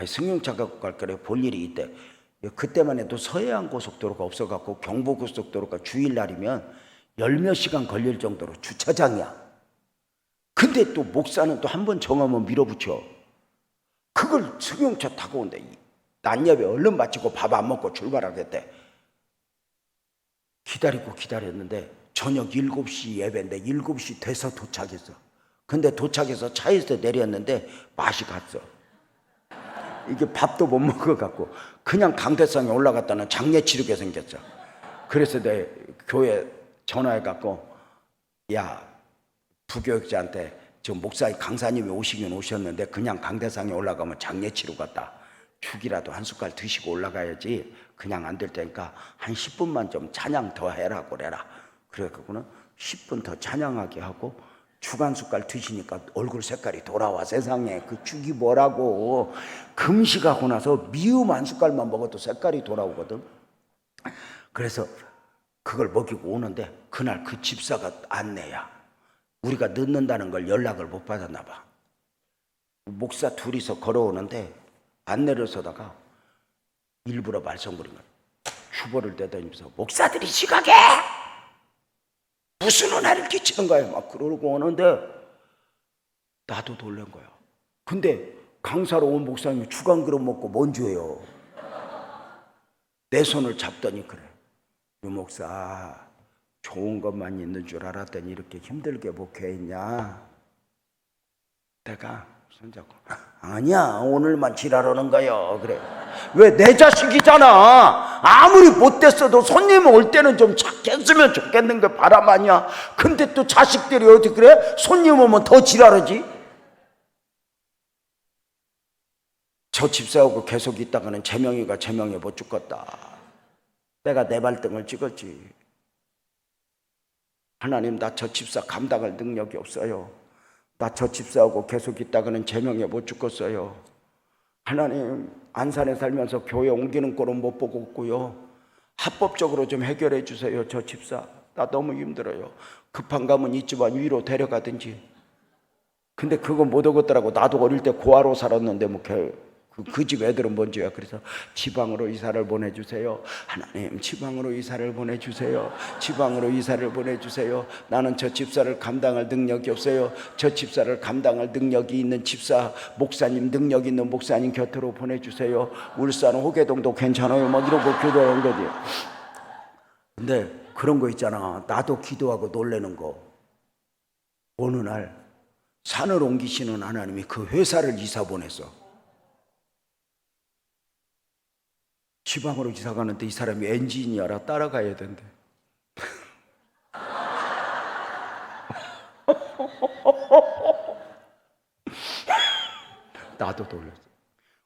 승용차 갖고 갈 거래. 볼 일이 있대. 그때만 해도 서해안 고속도로가 없어갖고 경부고속도로가 주일날이면 10몇 시간 걸릴 정도로 주차장이야. 근데 또 목사는 또 한 번 정하면 밀어붙여. 그걸 승용차 타고 온대. 낮예배 얼른 마치고 밥 안 먹고 출발하겠대. 기다렸는데 저녁 7시 예배인데 7시 돼서 도착했어. 근데 도착해서 차에서 내렸는데 맛이 갔어. 이게 밥도 못 먹어갖고 그냥 강대상에 올라갔다는 장례 치르게 생겼어. 그래서 내 교회 전화해갖고 야, 부교육자한테 지금 목사 강사님이 오시긴 오셨는데 그냥 강대상에 올라가면 장례 치러 갔다. 죽이라도 한 숟갈 드시고 올라가야지. 그냥 안 될 테니까 한 10분만 좀 찬양 더 해라 그래라. 그래갖고는 10분 더 찬양하게 하고 죽 한 숟갈 드시니까 얼굴 색깔이 돌아와. 세상에 그 죽이 뭐라고. 금식하고 나서 미음 한 숟갈만 먹어도 색깔이 돌아오거든. 그래서 그걸 먹이고 오는데 그날 그 집사가 안내야. 우리가 늦는다는 걸 연락을 못 받았나 봐. 목사 둘이서 걸어오는데 안내를 서다가 일부러 말썽 부린 거야. 주보를 떼다니면서 목사들이 지각해! 무슨 은혜를 끼치는 거야. 막 그러고 오는데 나도 놀란 거야. 근데 강사로 온 목사님이 죽 한 그릇 먹고 뭔 죄요. 내 손을 잡더니 그래. 유 목사 좋은 것만 있는 줄 알았더니 이렇게 힘들게 목회했냐. 내가 손잡고 아니야 오늘만 지랄하는 거요. 그래. 왜 내 자식이잖아. 아무리 못됐어도 손님 올 때는 좀 착했으면 좋겠는 게 바람 아니야. 근데 또 자식들이 어디 그래? 손님 오면 더 지랄하지. 저 집사하고 계속 있다가는 재명이가 재명이 못 죽겠다. 내가 내 발등을 찍었지. 하나님 나 저 집사 감당할 능력이 없어요. 나 저 집사하고 계속 있다가는 재명에 못 죽겠어요. 하나님 안산에 살면서 교회 옮기는 꼴은 못 보고 있고요. 합법적으로 좀 해결해 주세요. 저 집사 나 너무 힘들어요. 급한 감은 있지만 위로 데려가든지. 근데 그거 못 오겠더라고. 나도 어릴 때 고아로 살았는데 뭐 그 집 애들은 뭔지야. 그래서 지방으로 이사를 보내주세요. 하나님 지방으로 이사를 보내주세요. 지방으로 이사를 보내주세요. 나는 저 집사를 감당할 능력이 없어요. 저 집사를 감당할 능력이 있는 집사 목사님, 능력 있는 목사님 곁으로 보내주세요. 울산 호계동도 괜찮아요. 막 이러고 기도하는 거지. 근데 그런 거 있잖아. 나도 기도하고 놀래는 거. 어느 날 산을 옮기시는 하나님이 그 회사를 이사 보냈어. 지방으로 이사 가는데 이 사람이 엔지니어라 따라가야 된대. 나도 놀랐어.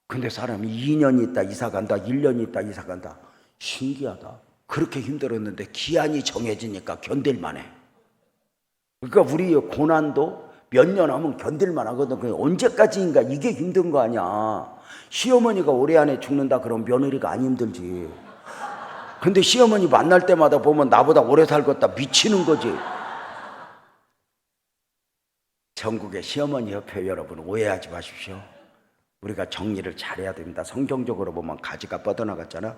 근데 사람이 2년 있다 이사 간다, 1년 있다 이사 간다. 신기하다. 그렇게 힘들었는데 기한이 정해지니까 견딜만해. 그러니까 우리 고난도 몇 년 하면 견딜만 하거든. 그냥 언제까지인가 이게 힘든 거 아니야. 시어머니가 올해 안에 죽는다 그러면 며느리가 안 힘들지. 근데 시어머니 만날 때마다 보면 나보다 오래 살겠다 미치는 거지. 전국의 시어머니 협회 여러분 오해하지 마십시오. 우리가 정리를 잘해야 됩니다. 성경적으로 보면 가지가 뻗어나갔잖아.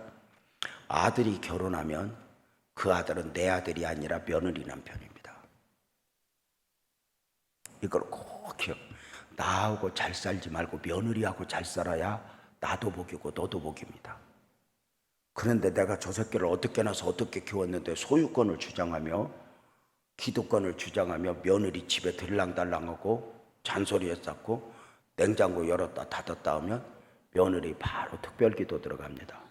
아들이 결혼하면 그 아들은 내 아들이 아니라 며느리 남편입니다. 이걸 꼭 기억. 나하고 잘 살지 말고 며느리하고 잘 살아야 나도 복이고 너도 복입니다. 그런데 내가 저 새끼를 어떻게 나서 어떻게 키웠는데 소유권을 주장하며 기득권을 주장하며 며느리 집에 들랑달랑하고 잔소리에 쌓고 냉장고 열었다 닫았다 하면 며느리 바로 특별기도 들어갑니다.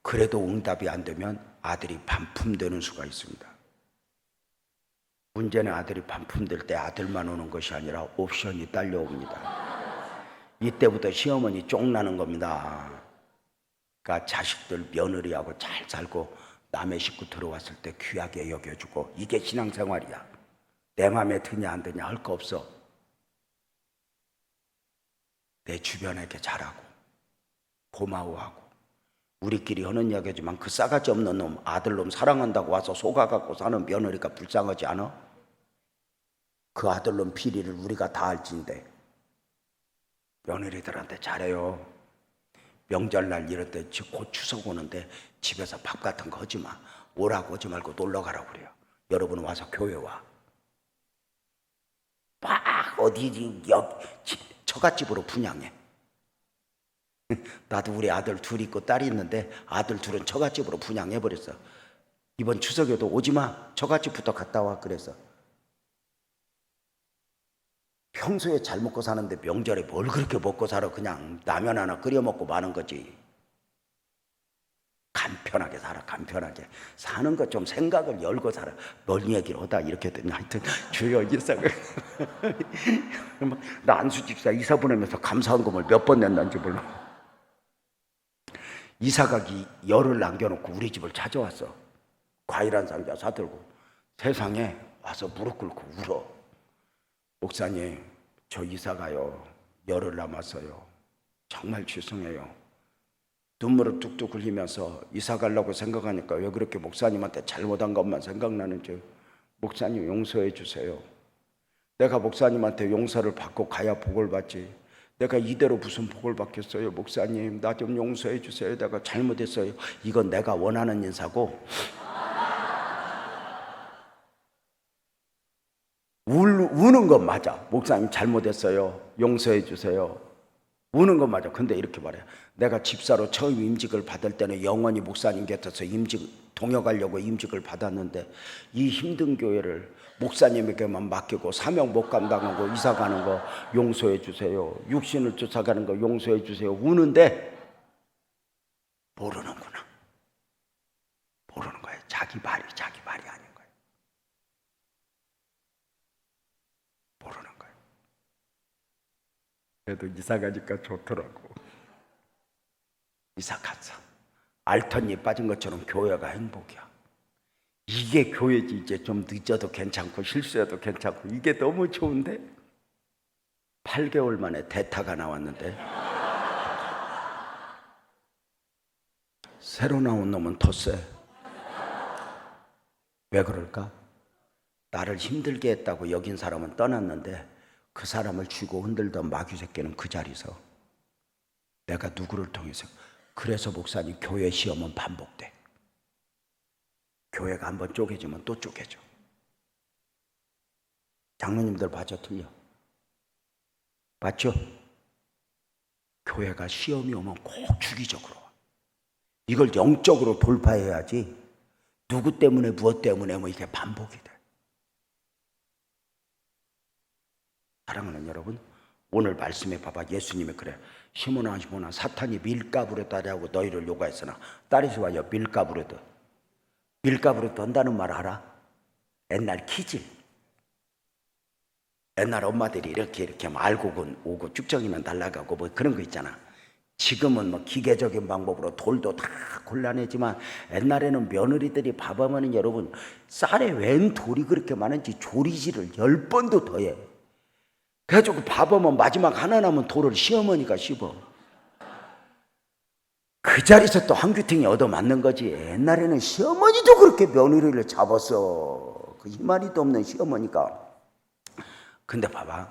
그래도 응답이 안 되면 아들이 반품되는 수가 있습니다. 문제는 아들이 반품될 때 아들만 오는 것이 아니라 옵션이 딸려옵니다. 이때부터 시어머니 쫑나는 겁니다. 그러니까 자식들 며느리하고 잘 살고 남의 식구 들어왔을 때 귀하게 여겨주고, 이게 신앙생활이야. 내 맘에 드냐 안 드냐 할 거 없어. 내 주변에게 잘하고 고마워하고. 우리끼리 하는 이야기지만 그 싸가지 없는 놈, 아들놈 사랑한다고 와서 속아갖고 사는 며느리가 불쌍하지 않아? 그 아들놈 비리를 우리가 다 알지인데 며느리들한테 잘해요. 명절날 이럴 때 곧 추석 오는데 집에서 밥 같은 거 하지 마. 오라고 하지 말고 놀러 가라고 그래요. 여러분 와서 교회 와. 막 어디 처갓집으로 분양해. 나도 우리 아들 둘 있고 딸이 있는데 아들 둘은 처갓집으로 분양해버렸어. 이번 추석에도 오지마, 처갓집부터 갔다 와 그래서. 평소에 잘 먹고 사는데 명절에 뭘 그렇게 먹고 살아. 그냥 라면 하나 끓여 먹고 마는 거지. 간편하게 살아. 간편하게 사는 거 좀 생각을 열고 살아. 뭔 얘기를 하다 이렇게 했더니 하여튼 주여 이사가 나 안수집사 이사 보내면서 감사한 금을 몇 번 냈는지 몰라. 이사가기 열을 남겨놓고 우리 집을 찾아왔어. 과일 한 상자 사들고 세상에 와서 무릎 꿇고 울어. 목사님, 저 이사가요 열을 남았어요. 정말 죄송해요. 눈물을 뚝뚝 흘리면서 이사 가려고 생각하니까 왜 그렇게 목사님한테 잘못한 것만 생각나는지 목사님 용서해 주세요. 내가 목사님한테 용서를 받고 가야 복을 받지. 내가 이대로 무슨 복을 받겠어요. 목사님 나 좀 용서해 주세요. 내가 잘못했어요. 이건 내가 원하는 인사고. 우는 건 맞아. 목사님 잘못했어요. 용서해 주세요. 우는 건 맞아. 근데 이렇게 말해. 내가 집사로 처음 임직을 받을 때는 영원히 목사님 곁에서 동역하려고 임직을 받았는데 이 힘든 교회를 목사님에게만 맡기고 사명 못 감당하고 이사 가는 거 용서해 주세요. 육신을 쫓아가는 거 용서해 주세요. 우는데 모르는구나. 모르는 거예요. 자기 말이 아닌 거예요. 모르는 거예요. 그래도 이사 가니까 좋더라고. 이사 갔어. 알턴이 빠진 것처럼 교회가 행복이야. 이게 교회지. 이제 좀 늦어도 괜찮고 실수해도 괜찮고 이게 너무 좋은데 8개월 만에 대타가 나왔는데 새로 나온 놈은 더 세. 왜 그럴까? 나를 힘들게 했다고 여긴 사람은 떠났는데 그 사람을 쥐고 흔들던 마귀 새끼는 그 자리에서 내가 누구를 통해서. 그래서 목사님 교회 시험은 반복돼. 교회가 한번 쪼개지면 또 쪼개져. 장로님들 봐줘. 틀려. 맞죠? 교회가 시험이 오면 꼭 주기적으로 와. 이걸 영적으로 돌파해야지 누구 때문에 무엇 때문에 뭐 이게 반복이 돼. 사랑하는 여러분, 오늘 말씀에 봐봐. 예수님이 그래. 시몬아 시몬아 사탄이 밀가부르 따르고 너희를 요구했으나 따르지 마여 밀가부르드. 밀가부르드 한다는 말 알아? 옛날 키질. 옛날 엄마들이 이렇게 알고 오고 쭉정이면 날아가고 뭐 그런 거 있잖아. 지금은 뭐 기계적인 방법으로 돌도 다 골라내지만 옛날에는 며느리들이 밥하면은 여러분 쌀에 웬 돌이 그렇게 많은지 조리질을 10번도 더해. 그래가지고 밥하면 마지막 하나 남은 돌을 시어머니가 씹어. 그 자리에서 또 한 귀퉁이 얻어맞는 거지. 옛날에는 시어머니도 그렇게 며느리를 잡았어. 그 희마리도 없는 시어머니가. 근데 봐봐,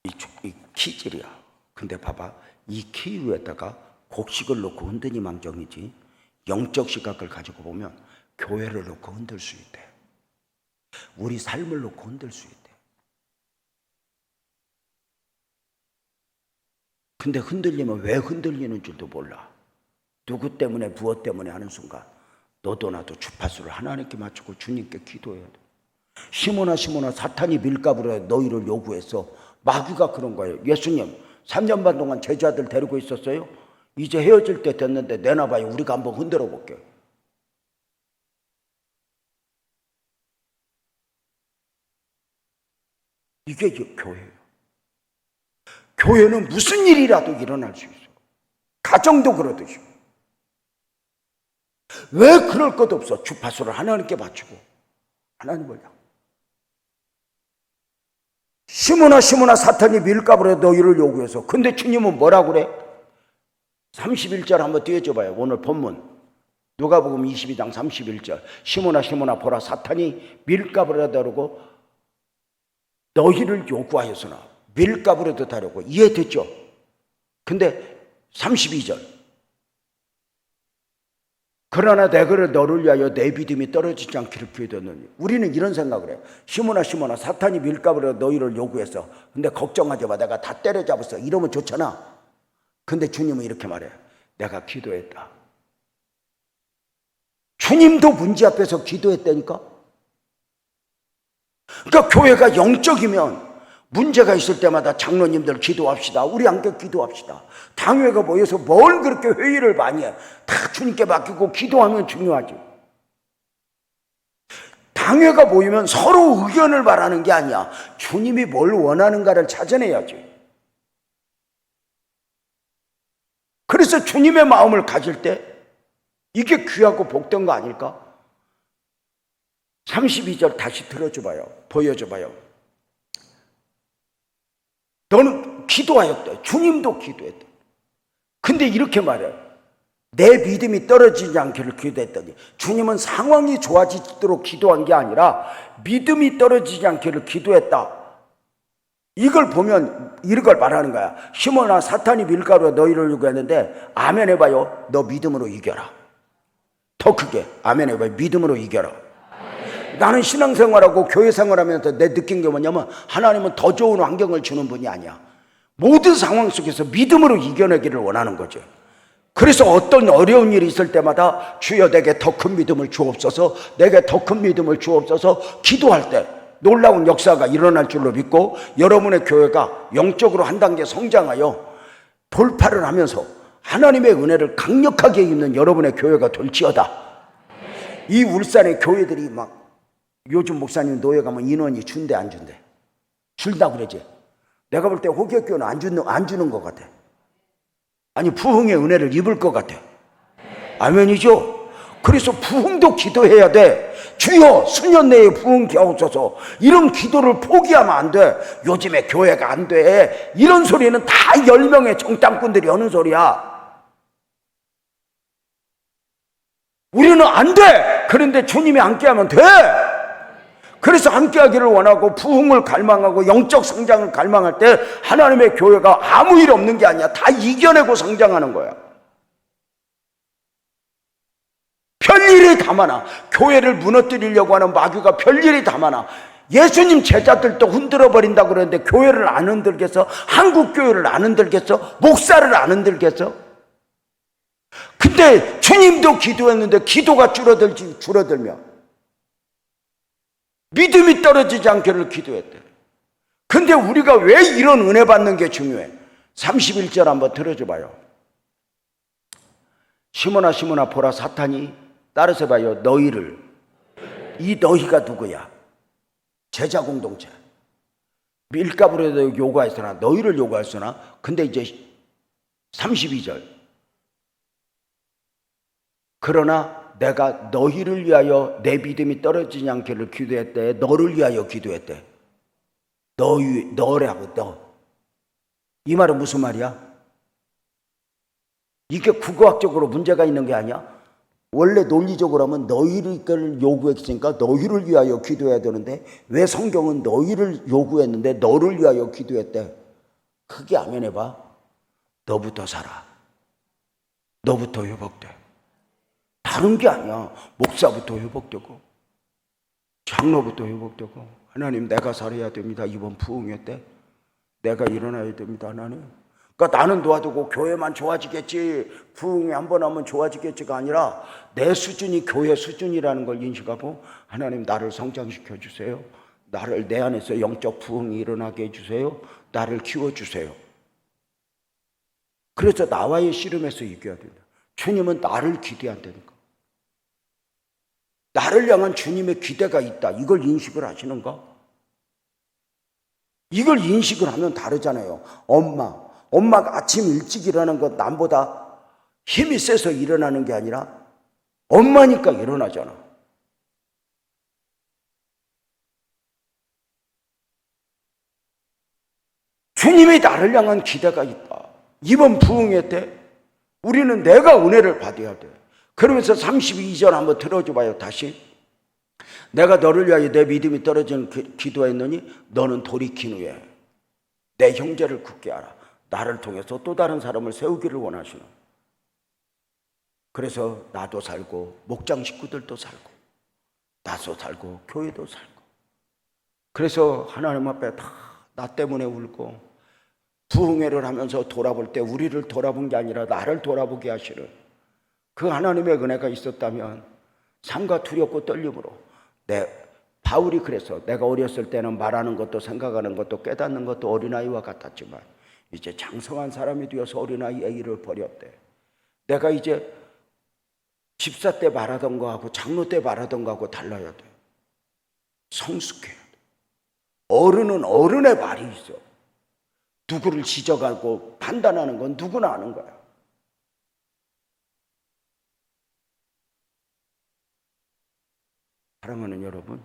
이 키질이야. 근데 봐봐, 이 키 위에다가 곡식을 놓고 흔드니 망정이지. 영적 시각을 가지고 보면 교회를 놓고 흔들 수 있대. 우리 삶을 놓고 흔들 수 있대. 근데 흔들리면 왜 흔들리는 줄도 몰라. 누구 때문에 무엇 때문에 하는 순간 너도 나도 주파수를 하나님께 맞추고 주님께 기도해야 돼. 시몬아 사탄이 밀가부로 너희를 요구해서 마귀가 그런 거예요. 예수님 3년 반 동안 제자들 데리고 있었어요. 이제 헤어질 때 됐는데 내놔봐요. 우리가 한번 흔들어 볼게요. 이게 교회예요. 교회는 무슨 일이라도 일어날 수 있어. 가정도 그러듯이. 왜 그럴 것 없어? 주파수를 하나님께 맞추고 하나님을 향. 시몬아 사탄이 밀가부로 너희를 요구해서. 근데 주님은 뭐라 그래? 31절 한번 띄워줘 봐요. 오늘 본문 누가복음 22장 31절. 시몬아 보라 사탄이 밀가부로 다루고 너희를 요구하였으나. 밀가부로도 다루고. 이해됐죠? 근데 32절. 그러나 내가 너를 위하여 내 믿음이 떨어지지 않기를 기도했느니. 우리는 이런 생각을 해요. 시몬아 사탄이 밀가부로 너희를 요구해서. 근데 걱정하지 마. 내가 다 때려잡았어. 이러면 좋잖아. 근데 주님은 이렇게 말해요. 내가 기도했다. 주님도 문제 앞에서 기도했다니까. 그러니까 교회가 영적이면 문제가 있을 때마다 장로님들 기도합시다. 우리 함께 기도합시다. 당회가 모여서 뭘 그렇게 회의를 많이 해. 다 주님께 맡기고 기도하면 중요하지. 당회가 모이면 서로 의견을 말하는 게 아니야. 주님이 뭘 원하는가를 찾아내야지. 그래서 주님의 마음을 가질 때 이게 귀하고 복된 거 아닐까? 32절 다시 들어줘봐요. 보여줘봐요. 너는 기도하였다. 주님도 기도했다. 근데 이렇게 말해요. 내 믿음이 떨어지지 않기를 기도했더니. 주님은 상황이 좋아지도록 기도한 게 아니라 믿음이 떨어지지 않기를 기도했다. 이걸 보면 이걸 말하는 거야. 시몬아 사탄이 밀가루로 너희를 요구했는데 아멘 해봐요. 너 믿음으로 이겨라. 더 크게 아멘 해봐요. 믿음으로 이겨라. 나는 신앙생활하고 교회생활하면서 내 느낀 게 뭐냐면 하나님은 더 좋은 환경을 주는 분이 아니야. 모든 상황 속에서 믿음으로 이겨내기를 원하는 거죠. 그래서 어떤 어려운 일이 있을 때마다 주여 내게 더 큰 믿음을 주옵소서, 내게 더 큰 믿음을 주옵소서 기도할 때 놀라운 역사가 일어날 줄로 믿고 여러분의 교회가 영적으로 한 단계 성장하여 돌파를 하면서 하나님의 은혜를 강력하게 입는 여러분의 교회가 될지어다. 이 울산의 교회들이 막 요즘 목사님 노예 가면 인원이 준대 안 준대? 줄다 그러지. 내가 볼 때 호격교는 안 주는 것 같아. 아니 부흥의 은혜를 입을 것 같아. 아멘이죠? 그래서 부흥도 기도해야 돼. 주여 수년 내에 부흥케 하옵소서. 이런 기도를 포기하면 안 돼. 요즘에 교회가 안 돼. 이런 소리는 다 10명의 정탐꾼들이 하는 소리야. 우리는 안 돼. 그런데 주님이 함께하면 돼. 그래서 함께하기를 원하고 부흥을 갈망하고 영적 성장을 갈망할 때 하나님의 교회가 아무 일 없는 게 아니야. 다 이겨내고 성장하는 거야. 별일이 다 많아. 교회를 무너뜨리려고 하는 마귀가 별일이 다 많아. 예수님 제자들도 흔들어 버린다고 그러는데 교회를 안 흔들겠어? 한국 교회를 안 흔들겠어? 목사를 안 흔들겠어? 근데 주님도 기도했는데 기도가 줄어들며 믿음이 떨어지지 않기를 기도했대. 근데 우리가 왜 이런 은혜 받는 게 중요해? 31절 한번 들어줘 봐요. 시몬아 보라 사탄이 따라서 봐요. 너희를. 이 너희가 누구야? 제자 공동체. 밀가부로 요구하였으나 너희를 요구하였으나. 근데 이제 32절. 그러나 내가 너희를 위하여 내 믿음이 떨어지지 않기를 기도했대. 너를 위하여 기도했대. 너라고 너. 이 말은 무슨 말이야? 이게 국어학적으로 문제가 있는 게 아니야? 원래 논리적으로 하면 너희를 요구했으니까 너희를 위하여 기도해야 되는데 왜 성경은 너희를 요구했는데 너를 위하여 기도했대? 크게 아멘 해봐. 너부터 살아. 너부터 회복돼. 다른 게 아니야. 목사부터 회복되고 장로부터 회복되고. 하나님 내가 살아야 됩니다. 이번 부흥회 때 내가 일어나야 됩니다. 하나님. 그러니까 나는 도와두고 교회만 좋아지겠지, 부흥회 한 번 하면 좋아지겠지가 아니라 내 수준이 교회 수준이라는 걸 인식하고, 하나님 나를 성장시켜 주세요. 나를 내 안에서 영적 부흥이 일어나게 해주세요. 나를 키워주세요. 그래서 나와의 씨름에서 이겨야 된다. 주님은 나를 기대한다니까. 나를 향한 주님의 기대가 있다. 이걸 인식을 하시는가? 이걸 인식을 하면 다르잖아요. 엄마가 아침 일찍 일어나는 것 남보다 힘이 세서 일어나는 게 아니라 엄마니까 일어나잖아. 주님이 나를 향한 기대가 있다. 이번 부흥회 때 우리는 내가 은혜를 받아야 돼. 그러면서 32절 한번 들어줘 봐요. 다시. 내가 너를 위하여 내 믿음이 떨어지는 기도했느니 너는 돌이킨 후에 내 형제를 굳게 하라. 나를 통해서 또 다른 사람을 세우기를 원하시는. 그래서 나도 살고 목장 식구들도 살고 나도 살고 교회도 살고, 그래서 하나님 앞에 다 나 때문에 울고 부흥회를 하면서 돌아볼 때 우리를 돌아본 게 아니라 나를 돌아보게 하시는 그 하나님의 은혜가 있었다면 삶과 두렵고 떨림으로, 바울이 그래서 내가 어렸을 때는 말하는 것도 생각하는 것도 깨닫는 것도 어린아이와 같았지만 이제 장성한 사람이 되어서 어린아이의 일을 버렸대. 내가 이제 집사 때 말하던 거하고 장로 때 말하던 거하고 달라야 돼. 성숙해야 돼. 어른은 어른의 말이 있어. 누구를 지적하고 판단하는 건 누구나 아는 거야. 사랑하는 여러분,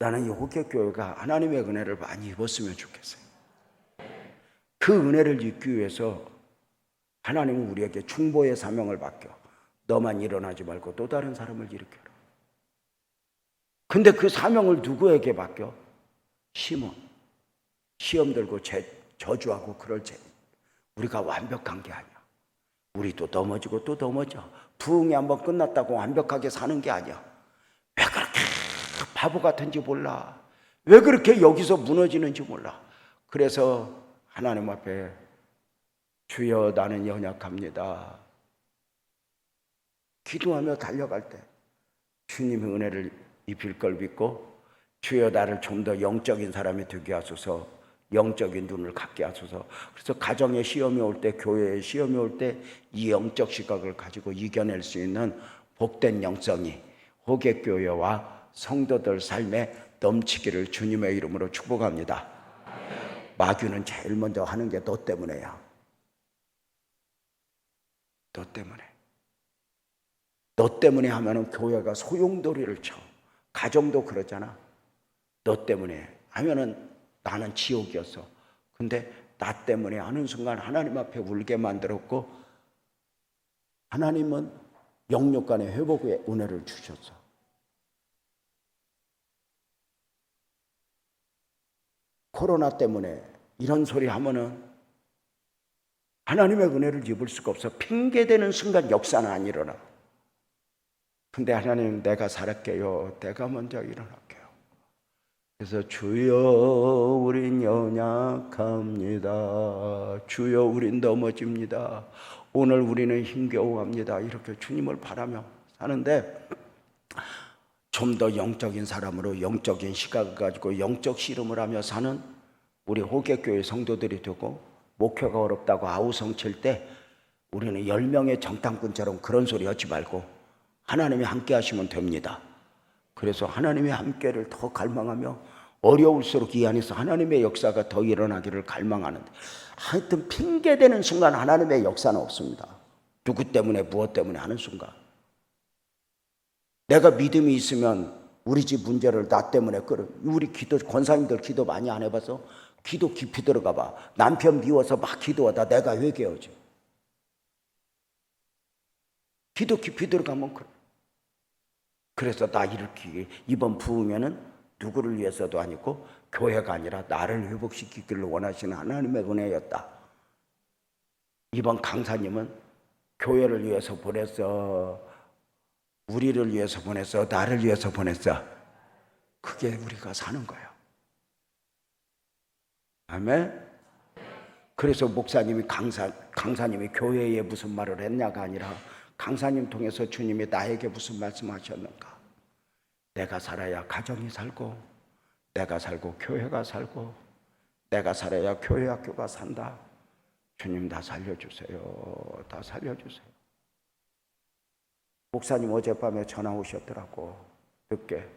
나는 이 호객교회가 하나님의 은혜를 많이 입었으면 좋겠어요. 그 은혜를 입기 위해서 하나님은 우리에게 중보의 사명을 맡겨. 너만 일어나지 말고 또 다른 사람을 일으켜라. 근데 그 사명을 누구에게 맡겨? 시험 들고 저주하고 그럴 때 우리가 완벽한 게 아니야. 우리도 넘어지고 또 넘어져. 부흥이 한번 끝났다고 완벽하게 사는 게 아니야. 왜 그렇게 바보 같은지 몰라. 왜 그렇게 여기서 무너지는지 몰라. 그래서 하나님 앞에 주여 나는 연약합니다. 기도하며 달려갈 때 주님의 은혜를 입힐 걸 믿고, 주여 나를 좀 더 영적인 사람이 되게 하소서, 영적인 눈을 갖게 하소서. 그래서 가정에 시험이 올 때, 교회에 시험이 올 때 이 영적 시각을 가지고 이겨낼 수 있는 복된 영성이 호객교회와 성도들 삶에 넘치기를 주님의 이름으로 축복합니다. 마귀는 제일 먼저 하는 게 너 때문에야. 너 때문에. 너 때문에 하면은 교회가 소용돌이를 쳐. 가정도 그러잖아. 너 때문에 하면은 나는 지옥이었어. 근데 나 때문에 하는 순간 하나님 앞에 울게 만들었고, 하나님은 영육 간의 회복의 은혜를 주셨어. 코로나 때문에 이런 소리 하면은 하나님의 은혜를 입을 수가 없어. 핑계대는 순간 역사는 안 일어나. 근데 하나님, 내가 살았게요. 내가 먼저 일어날게요. 그래서 주여 우린 연약합니다. 주여 우린 넘어집니다. 오늘 우리는 힘겨워합니다. 이렇게 주님을 바라며 사는데, 좀 더 영적인 사람으로 영적인 시각을 가지고 영적 씨름을 하며 사는 우리 호객교회 성도들이 되고, 목표가 어렵다고 아우성 칠 때 우리는 10명의 정탐꾼처럼 그런 소리 하지 말고 하나님이 함께 하시면 됩니다. 그래서 하나님의 함께를 더 갈망하며 어려울수록 이 안에서 하나님의 역사가 더 일어나기를 갈망하는데, 하여튼 핑계대는 순간 하나님의 역사는 없습니다. 누구 때문에 무엇 때문에 하는 순간. 내가 믿음이 있으면 우리 집 문제를 나 때문에 우리 권사님들 기도 많이 안 해봐서 기도 깊이 들어가 봐. 남편 미워서 막 기도하다 내가 회개하지. 기도 깊이 들어가면 그래. 그래서 나 일으키기 이번 부흥회는 누구를 위해서도 아니고 교회가 아니라 나를 회복시키기를 원하시는 하나님의 은혜였다. 이번 강사님은 교회를 위해서 보냈어, 우리를 위해서 보냈어, 나를 위해서 보냈어. 그게 우리가 사는 거예요. 아멘. 그래서 목사님이 강사님이 교회에 무슨 말을 했냐가 아니라 강사님 통해서 주님이 나에게 무슨 말씀하셨는가. 내가 살아야 가정이 살고, 내가 살고 교회가 살고, 내가 살아야 교회 학교가 산다. 주님 다 살려주세요. 다 살려주세요. 목사님 어젯밤에 전화 오셨더라고. 늦게.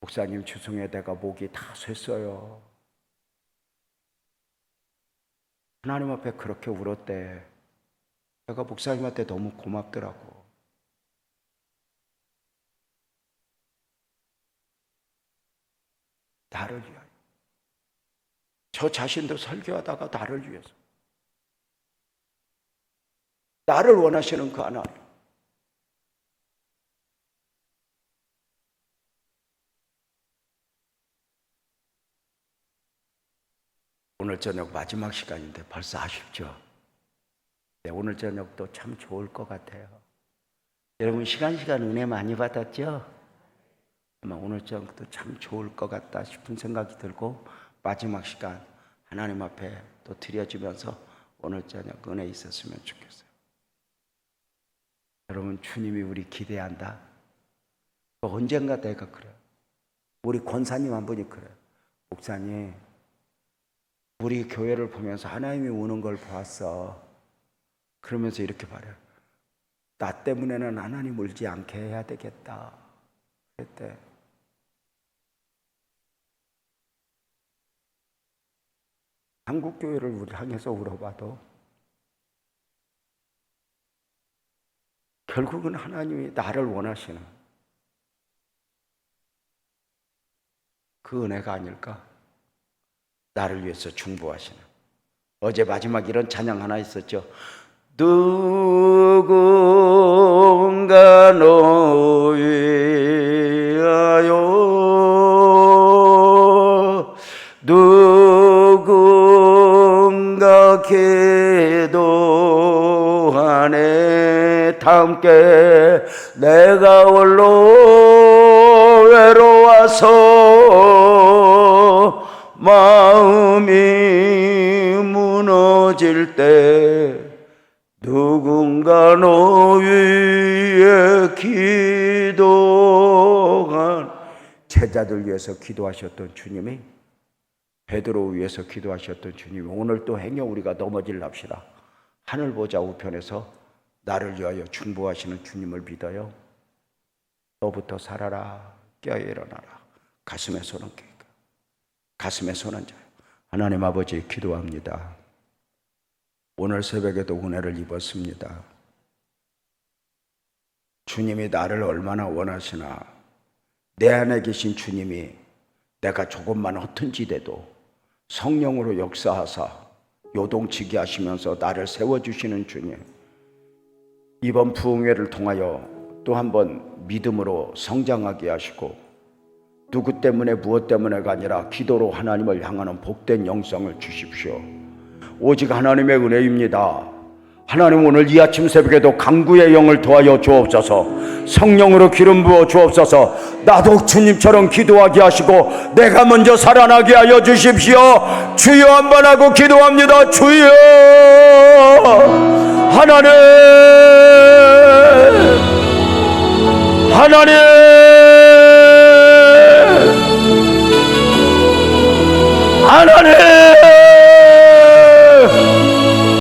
목사님 주중에 내가 목이 다 샜어요. 하나님 앞에 그렇게 울었대. 내가 목사님한테 너무 고맙더라고. 나를 위하여. 저 자신도 설교하다가 나를 위해서. 나를 원하시는 그 하나님. 오늘 저녁 마지막 시간인데 벌써 아쉽죠? 네, 오늘 저녁도 참 좋을 것 같아요. 여러분 시간 은혜 많이 받았죠? 아마 오늘 저녁도 참 좋을 것 같다 싶은 생각이 들고 마지막 시간 하나님 앞에 또 드려지면서 오늘 저녁 은혜 있었으면 좋겠어요. 여러분 주님이 우리 기대한다. 언젠가 내가 그래요. 우리 권사님 한 분이 그래요. 목사님 우리 교회를 보면서 하나님이 우는 걸 보았어. 그러면서 이렇게 말해요. 나 때문에는 하나님 울지 않게 해야 되겠다. 그랬대. 한국 교회를 우리 향해서 울어봐도 결국은 하나님이 나를 원하시는 그 은혜가 아닐까? 나를 위해서 중보하시는. 어제 마지막 이런 찬양 하나 있었죠. 누군가 너 위하여 누군가 기도하네. 다 함께 내가 홀로 외로워서 마음이 무너질 때 누군가 너 위에 기도한 제자들 위해서 기도하셨던 주님이 베드로 위해서 기도하셨던 주님이 오늘 또 행여 우리가 넘어질랍시다. 하늘 보좌 우편에서 나를 위하여 중보하시는 주님을 믿어요. 너부터 살아라. 깨어 일어나라. 가슴에 손은 깨. 가슴에 손은 자요. 하나님 아버지 기도합니다. 오늘 새벽에도 은혜를 입었습니다. 주님이 나를 얼마나 원하시나. 내 안에 계신 주님이 내가 조금만 허튼지대도 성령으로 역사하사 요동치게 하시면서 나를 세워주시는 주님. 이번 부흥회를 통하여 또 한 번 믿음으로 성장하게 하시고 누구 때문에 무엇 때문에가 아니라 기도로 하나님을 향하는 복된 영성을 주십시오. 오직 하나님의 은혜입니다. 하나님 오늘 이 아침 새벽에도 강구의 영을 더하여 주옵소서. 성령으로 기름 부어 주옵소서. 나도 주님처럼 기도하게 하시고 내가 먼저 살아나게 하여 주십시오. 주여 한번 하고 기도합니다. 주여 하나님 하나님 하나님